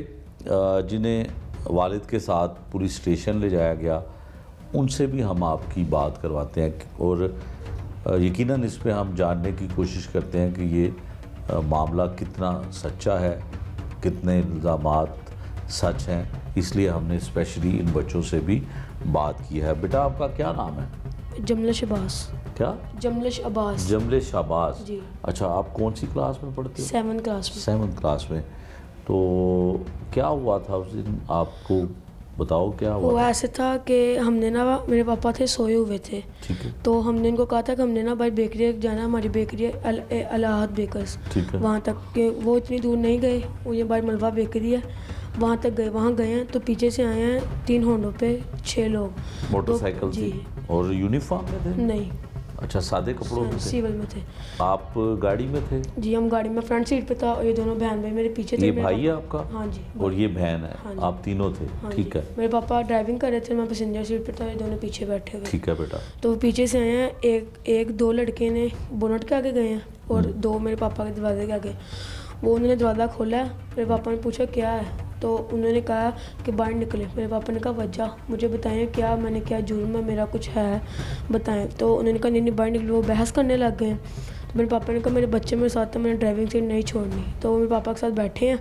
S1: जिन्हें वालिद के साथ पुलिस स्टेशन ले जाया गया, उनसे भी हम आपकी बात करवाते हैं और यकीनन इस पे हम जानने की कोशिश करते हैं कि ये मामला कितना सच्चा है, कितने इल्ज़ामात सच हैं। इसलिए हमने स्पेशली इन बच्चों से भी बात की है। बेटा, आपका क्या नाम है?
S5: जमलिश अब्बास।
S1: क्या?
S5: जमलिश अब्बास।
S1: जमलिश अब्बास
S5: जी।
S1: अच्छा, आप कौन सी क्लास में पढ़ते हो?
S5: 7th क्लास में।
S1: 7th क्लास में। तो क्या हुआ था उस दिन, आपको बताओ क्या हुआ?
S5: वो ऐसे था कि हमने ना, मेरे पापा थे सोए हुए थे,
S1: ठीक है।
S5: तो हमने इनको कहा था कि हमने ना भाई बेकरी जाना, हमारी बेकरी है अलाहाद बेकर्स,
S1: ठीक है।
S5: वहाँ तक के वो इतनी दूर नहीं गए, वो ये भाई मलबा बेकरी है वहाँ तक गए। वहाँ गए हैं तो पीछे से आए हैं 3 होंडों पे 6 लोग
S1: मोटरसाइकिल
S5: जी।
S1: थी और यूनिफॉर्म में थे?
S5: नहीं,
S1: अच्छा, सादे कपड़ों में थे?
S5: सिविल में थे।
S1: आप गाड़ी में थे?
S5: जी, हम गाड़ी में फ्रंट सीट पे था और ये दोनों बहन भाई मेरे पीछे थे।
S1: ये भाई है आपका?
S5: हाँ जी।
S1: और ये बहन है?
S5: हाँ जी।
S1: आप तीनों थे?
S5: हाँ
S1: ठीक
S5: जी।
S1: है।
S5: मेरे पापा ड्राइविंग कर रहे थे, मैं पैसेंजर सीट पे था, ये दोनों पीछे बैठे हुए।
S1: ठीक है बेटा।
S5: तो वो पीछे से आए हैं, एक 2 लड़के ने बोनट के आगे गए हैं और 2 मेरे पापा के दरवाजे के आगे। वो उन्होंने दरवाज़ा खोला है, मेरे पापा ने पूछा क्या है, तो उन्होंने कहा कि बाहर निकले। मेरे पापा ने कहा वजह मुझे बताएं, क्या मैंने क्या जुर्म है, मेरा कुछ है बताएं। तो उन्होंने कहा नहीं बाहर निकले। वो बहस करने लग गए हैं। तो मेरे पापा ने कहा मेरे बच्चे मेरे साथ हैं, मैंने ड्राइविंग सीट नहीं छोड़नी। तो वो मेरे पापा के साथ बैठे हैं,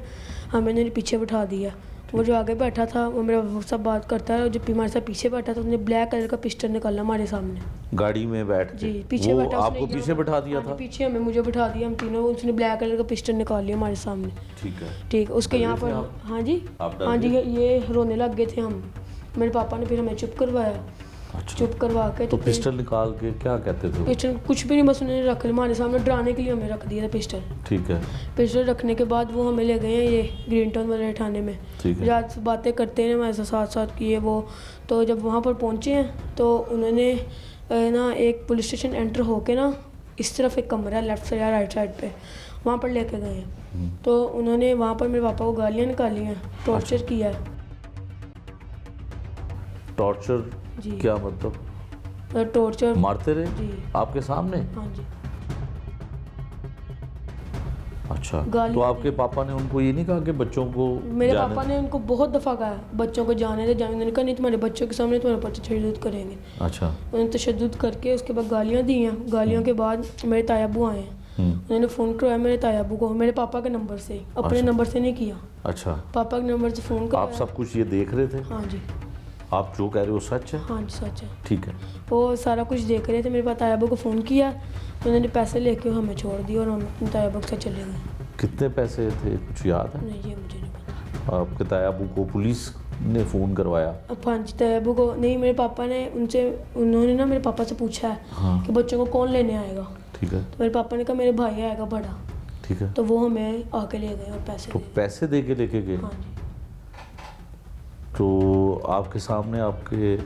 S5: हमें उन्होंने पीछे बिठा दिया वो जो आगे बैठा था वो मेरा वो सब बात करता है, और जो हमारे साथ पीछे बैठा था उसने ब्लैक कलर का पिस्टल निकाला हमारे सामने।
S1: गाड़ी में बैठ के
S5: जी पीछे
S1: वो
S5: बैठा उसने,
S1: आपको पीछे बैठा दिया
S5: हाँ
S1: था?
S5: जी, पीछे हमें मुझे बैठा दिया, हम तीनों। उसने ब्लैक कलर का पिस्टल निकाल लिया हमारे सामने।
S1: ठीक है।
S5: ठीक, उसके
S1: डर
S5: यहाँ
S1: गए थे
S5: पर
S1: आप?
S5: हाँ जी,
S1: आप डर
S5: हाँ जी,
S1: गए?
S5: ये रोने लग गए थे हम। मेरे पापा ने फिर हमें चुप करवाया।
S1: अच्छा,
S5: चुप करवा के
S1: तो
S5: फिर
S1: पिस्टल निकाल के क्या कहते थे वो?
S5: पिस्टल कुछ भी नहीं, बस उन्होंने रख लिया हमारे सामने, डराने के लिए हमें रख दिया था पिस्टल।
S1: ठीक है।
S5: पिस्टल रखने के बाद वो हमें ले गए हैं ये ग्रीन टाउन वाले थाने में।
S1: ठीक है।
S5: रात बातें करते हैं हमारे साथ साथ किए वो। तो जब वहाँ पर पहुँचे हैं तो उन्होंने ना एक पुलिस स्टेशन एंटर होके ना इस तरफ एक कमरा है लेफ्ट साइड या राइट साइड पे, वहाँ पर लेके गए हैं। तो उन्होंने वहाँ पर मेरे पापा को गालियाँ निकाली हैं, टॉर्चर किया है।
S1: टॉर्चर
S5: जी।
S1: क्या मतलब?
S5: टॉर्चर
S1: मारते रहे
S5: जी।
S1: आपके सामने?
S5: हाँ जी।
S1: अच्छा,
S5: गाली
S1: तो आपके पापा ने उनको ये नहीं कहा कि बच्चों को
S5: मेरे
S1: जाने
S5: पापा ने उनको बहुत दफ़ा कहा बच्चों को जाने दे जाने। उन्होंने कहा नहीं, तुम्हारे बच्चों के सामने तुम्हारे बच्चे तशद्दुद करेंगे।
S1: अच्छा।
S5: उन्होंने तशद्दुद करके उसके बाद गालियाँ दी हैं। गालियों के बाद मेरे ताया अब्बू आए हैं। उन्होंने फ़ोन करवाया मेरे ताया अब्बू को, मेरे पापा के नंबर से, अपने
S1: अच्छा।
S5: नंबर से नहीं किया,
S1: अच्छा,
S5: पापा के नंबर से फ़ोन
S1: आप
S5: करवाया।
S1: सब कुछ ये देख रहे थे?
S5: हाँ जी,
S1: आप जो कह रहे हो सच है?
S5: हाँ जी सच है।
S1: ठीक है।
S5: वो सारा कुछ देख रहे थे। मेरे पास ताया अब्बू को फ़ोन किया, उन्होंने पैसे लेके हमें छोड़ दिया और हम अपने ताया अब्बू से चले गए।
S1: कितने पैसे थे, कुछ याद है?
S5: नहीं, ये मुझे नहीं पता।
S1: आपके ताया अबू को पुलिस ने फ़ोन करवाया?
S5: अब हाँ जी, ताया अब्बू को नहीं, मेरे पापा ने उन्होंने ना मेरे पापा से पूछा है
S1: हाँ।
S5: कि बच्चों को कौन लेने आएगा।
S1: ठीक है।
S5: तो मेरे पापा ने कहा मेरे भाई आएगा बड़ा।
S1: ठीक है।
S5: तो वो हमें आके ले गए और पैसे
S1: तो
S5: दे
S1: पैसे दे के लेके गए?
S5: दिए। हाँ जी।
S1: तो आपके सामने आपके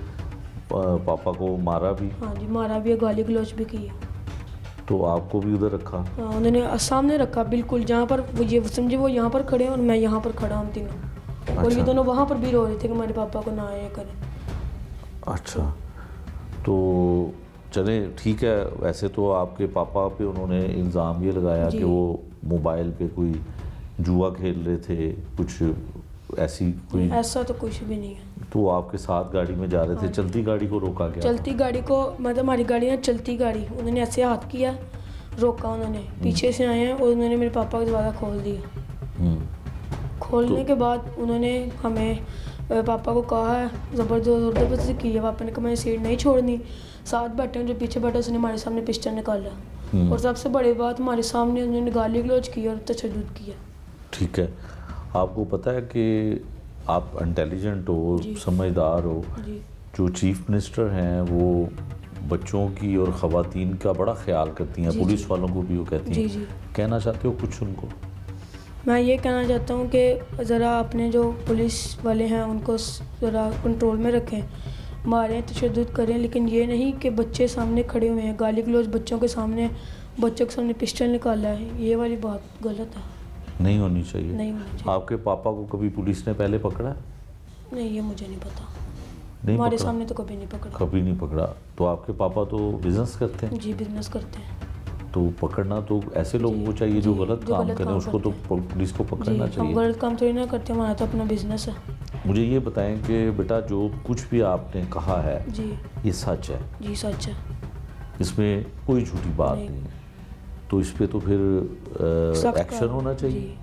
S1: पापा को मारा भी?
S5: हाँ जी, मारा भी है, गाली गलौज भी की है।
S1: तो आपको भी उधर रखा?
S5: हाँ, उन्होंने सामने रखा बिल्कुल, जहाँ पर वो ये समझे वो यहाँ पर खड़े हैं और मैं यहाँ पर खड़ा, हम तीनों। और ये
S1: अच्छा।
S5: दोनों वहाँ पर भी रो रहे थे कि हमारे पापा को ना ये करें।
S1: अच्छा, तो चले ठीक है। वैसे तो आपके पापा पे उन्होंने इल्ज़ाम ये लगाया
S5: जी।
S1: कि वो मोबाइल पे कोई जुआ खेल रहे थे, कुछ ऐसी कोई।
S5: ऐसा तो कुछ भी नहीं है।
S1: तो आपके साथ गाड़ी में जा रहे थे,
S5: हाँ।
S1: चलती गाड़ी को रोका गया?
S5: चलती गाड़ी को, मतलब हमारी गाड़ी ना चलती गाड़ी, उन्होंने ऐसे हाथ किया, रोका उन्होंने, पीछे से आए हैं और उन्होंने मेरे पापा का दरवाज़ा खोल दिया। खोलने के बाद उन्होंने हमें पापा को कहा है ज़बरदस्ती की है। पापा ने कहा मैंने सीट नहीं छोड़नी। साथ बैठे हैं, जो पीछे बैठा उसने हमारे सामने पिस्टल निकाला और सबसे बड़ी बात हमारे सामने उन्होंने गाली गलौज की और तशद्दुद किया।
S1: ठीक है। आपको पता है कि आप इंटेलिजेंट हो,
S5: जी।
S1: समझदार हो।
S5: जी
S1: जो चीफ मिनिस्टर हैं वो बच्चों की और ख़वातीन का बड़ा ख्याल करती हैं,
S5: जी,
S1: पुलिस
S5: जी।
S1: वालों को भी वो कहती
S5: जी
S1: हैं।
S5: जी,
S1: कहना चाहते हो कुछ उनको?
S5: मैं ये कहना चाहता हूँ कि ज़रा अपने जो पुलिस वाले हैं उनको ज़रा कंट्रोल में रखें, मारें, तशद्दुद करें, लेकिन ये नहीं कि बच्चे सामने खड़े हुए हैं, गाली गलौज बच्चों के सामने पिस्टल निकाला है, ये वाली बात गलत है,
S1: नहीं होनी चाहिए।
S5: नहीं होनी चाहिए।
S1: आपके पापा को कभी पुलिस ने पहले पकड़ा है?
S5: नहीं, ये मुझे नहीं पता,
S1: नहीं
S5: हमारे
S1: पकड़ा?
S5: सामने तो कभी नहीं पकड़ा।
S1: कभी नहीं पकड़ा। तो आपके पापा तो बिजनेस करते हैं,
S5: जी, बिजनेस करते हैं।
S1: तो पकड़ना तो ऐसे लोगों
S5: जी,
S1: को चाहिए जो
S5: जी,
S1: गलत
S5: जो
S1: काम
S5: गलत
S1: करें,
S5: काम
S1: उसको तो
S5: करते
S1: पुलिस को
S5: जी,
S1: पकड़ना
S5: हम
S1: चाहिए।
S5: गलत काम थोड़ी ना करते, हमारा तो अपना बिजनेस है।
S1: मुझे ये बताएं कि बेटा जो कुछ भी आपने कहा है
S5: जी
S1: ये सच है,
S5: जी, सच है।
S1: इसमें कोई झूठी बात
S5: नहीं।
S1: नहीं है, तो इस पे तो फिर
S5: सख्त
S1: एक्शन
S5: कार्रवाई,
S1: होना चाहिए।
S5: जी,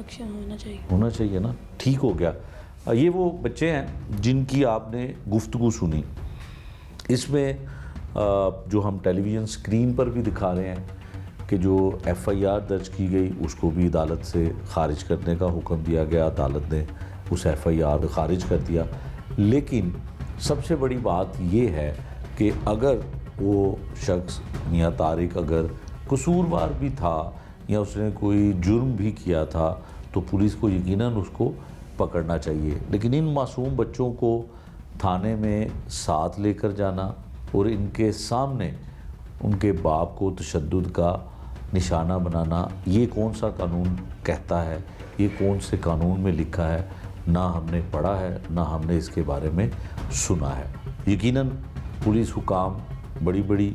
S5: एक्शन होना चाहिए।
S1: होना चाहिए ना। ठीक हो गया। ये वो बच्चे हैं जिनकी आपने गुफ्तगू सुनी। इसमें जो हम टेलीविज़न स्क्रीन पर भी दिखा रहे हैं कि जो एफआईआर दर्ज की गई उसको भी अदालत से ख़ारिज करने का हुक्म दिया गया, अदालत ने उस एफआईआर को ख़ारिज कर दिया। लेकिन सबसे बड़ी बात ये है कि अगर वो शख्स मियां तारिक अगर कसूरवार भी था या उसने कोई जुर्म भी किया था तो पुलिस को यकीनन उसको पकड़ना चाहिए। लेकिन इन मासूम बच्चों को थाने में साथ लेकर जाना और इनके सामने उनके बाप को तशद्दुद का निशाना बनाना, ये कौन सा कानून कहता है, ये कौन से कानून में लिखा है, ना हमने पढ़ा है ना हमने इसके बारे में सुना है। यकीनन पुलिस हुकाम बड़ी बड़ी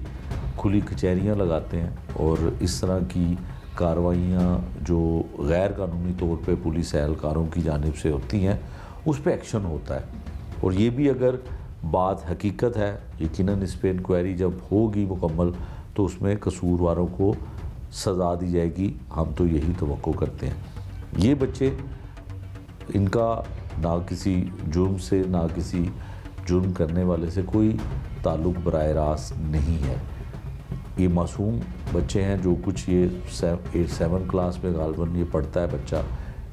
S1: खुली कचहरियाँ लगाते हैं और इस तरह की कार्रवाइयाँ जो गैर कानूनी तौर पे पुलिस एहलकारों की जानिब से होती हैं उस पर एक्शन होता है। और ये भी अगर बात हकीकत है, यकीनन इस पर इंक्वायरी जब होगी मुकम्मल तो उसमें कसूरवारों को सज़ा दी जाएगी। हम तो यही तवक्को करते हैं। ये बच्चे, इनका ना किसी जुर्म से ना किसी जुर्म करने वाले से कोई ताल्लुक़ बराह रास्त नहीं है। ये मासूम बच्चे हैं, जो कुछ ये 7 क्लास में गालबन ये पढ़ता है बच्चा,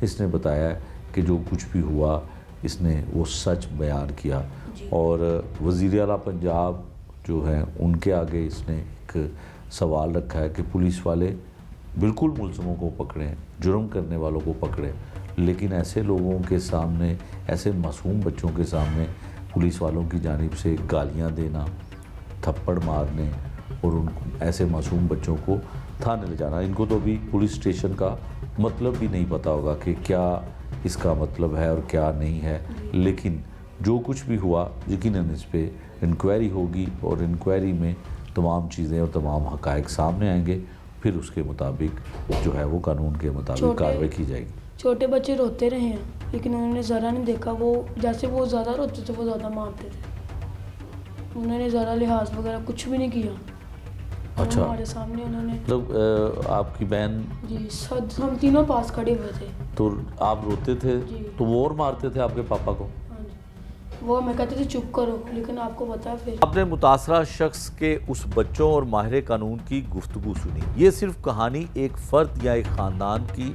S1: इसने बताया कि जो कुछ भी हुआ इसने वो सच बयान किया। और वज़ीर आला पंजाब जो हैं उनके आगे इसने एक सवाल रखा है कि पुलिस वाले बिल्कुल मुलज़मों को पकड़ें, जुर्म करने वालों को पकड़ें, लेकिन ऐसे लोगों के सामने, ऐसे मासूम बच्चों के सामने पुलिस वालों की जानिब से गालियां देना, थप्पड़ मारने और उनको ऐसे मासूम बच्चों को थाने ले जाना, इनको तो अभी पुलिस स्टेशन का मतलब भी नहीं पता होगा कि क्या इसका मतलब है और क्या नहीं है। लेकिन जो कुछ भी हुआ यकीनन इस पर इंक्वायरी होगी और इंक्वायरी में तमाम चीज़ें और तमाम हक़ाइक़ सामने आएंगे, फिर उसके मुताबिक जो है वो कानून के मुताबिक कार्रवाई की जाएगी।
S5: छोटे बच्चे रोते रहे हैं, लेकिन उन्होंने ज़रा नहीं देखा। वो जैसे वो ज़्यादा रोते थे वो ज़्यादा मारते थे। उन्होंने ज़रा लिहाज वगैरह कुछ भी नहीं किया।
S1: अच्छा,
S5: हमारे सामने उन्होंने
S1: मतलब आपकी बहन
S5: जी हम तीनों पास खड़े हुए थे।
S1: तो आप रोते थे
S5: जी।
S1: तो वो और मारते थे आपके पापा को?
S5: हाँ जी, वो मैं कहते थे चुप करो, लेकिन आपको पता है फिर
S1: आपने मुतासरा शख्स के उस बच्चों और माहिर कानून की गुफ्तगू सुनी। ये सिर्फ कहानी एक फ़र्द या एक ख़ानदान की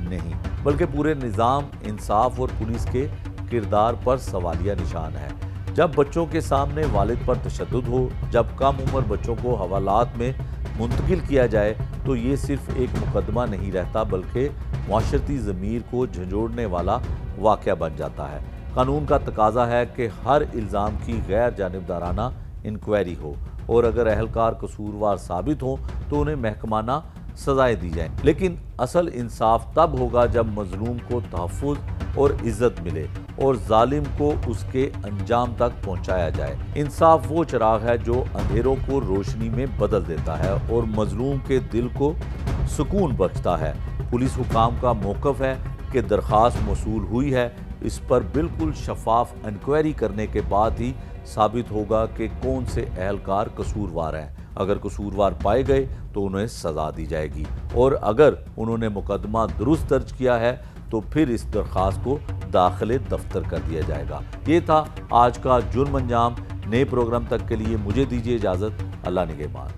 S1: नहीं, बल्कि पूरे निज़ाम, इंसाफ और पुलिस के किरदार पर सवालिया निशान है। जब बच्चों के सामने वालिद पर तशद्दुद हो, जब कम उम्र बच्चों को हवालात में मुंतकिल किया जाए, तो ये सिर्फ एक मुकदमा नहीं रहता, बल्कि माशरती ज़मीर को झंझोड़ने वाला वाक़या बन जाता है। कानून का तकाजा है कि हर इल्ज़ाम की गैर जानिबदाराना इंक्वायरी हो और अगर अहलकार कसूरवार साबित हों तो उन्हें महकमाना सजाएं दी जाएं। लेकिन असल इंसाफ तब होगा जब मजलूम को तहफ़्फ़ुज़ और इज़्ज़त मिले और जालिम को उसके अंजाम तक पहुंचाया जाए। इंसाफ वो चिराग है जो अंधेरों को रोशनी में बदल देता है और मजलूम के दिल को सुकून बख्शता है। पुलिस हुकाम का मौक़िफ़ है कि दरख्वास्त मौसूल हुई है, इस पर बिल्कुल शफाफ इंक्वायरी करने के बाद ही साबित होगा कि कौन से अहलकार कसूरवार हैं। अगर कसूरवार पाए गए तो उन्हें सज़ा दी जाएगी और अगर उन्होंने मुकदमा दुरुस्त दर्ज किया है तो फिर इस दरख्वास्त को दाखिले दफ्तर कर दिया जाएगा। ये था आज का जुर्म अंजाम। नए प्रोग्राम तक के लिए मुझे दीजिए इजाज़त। अल्लाह निगहबान।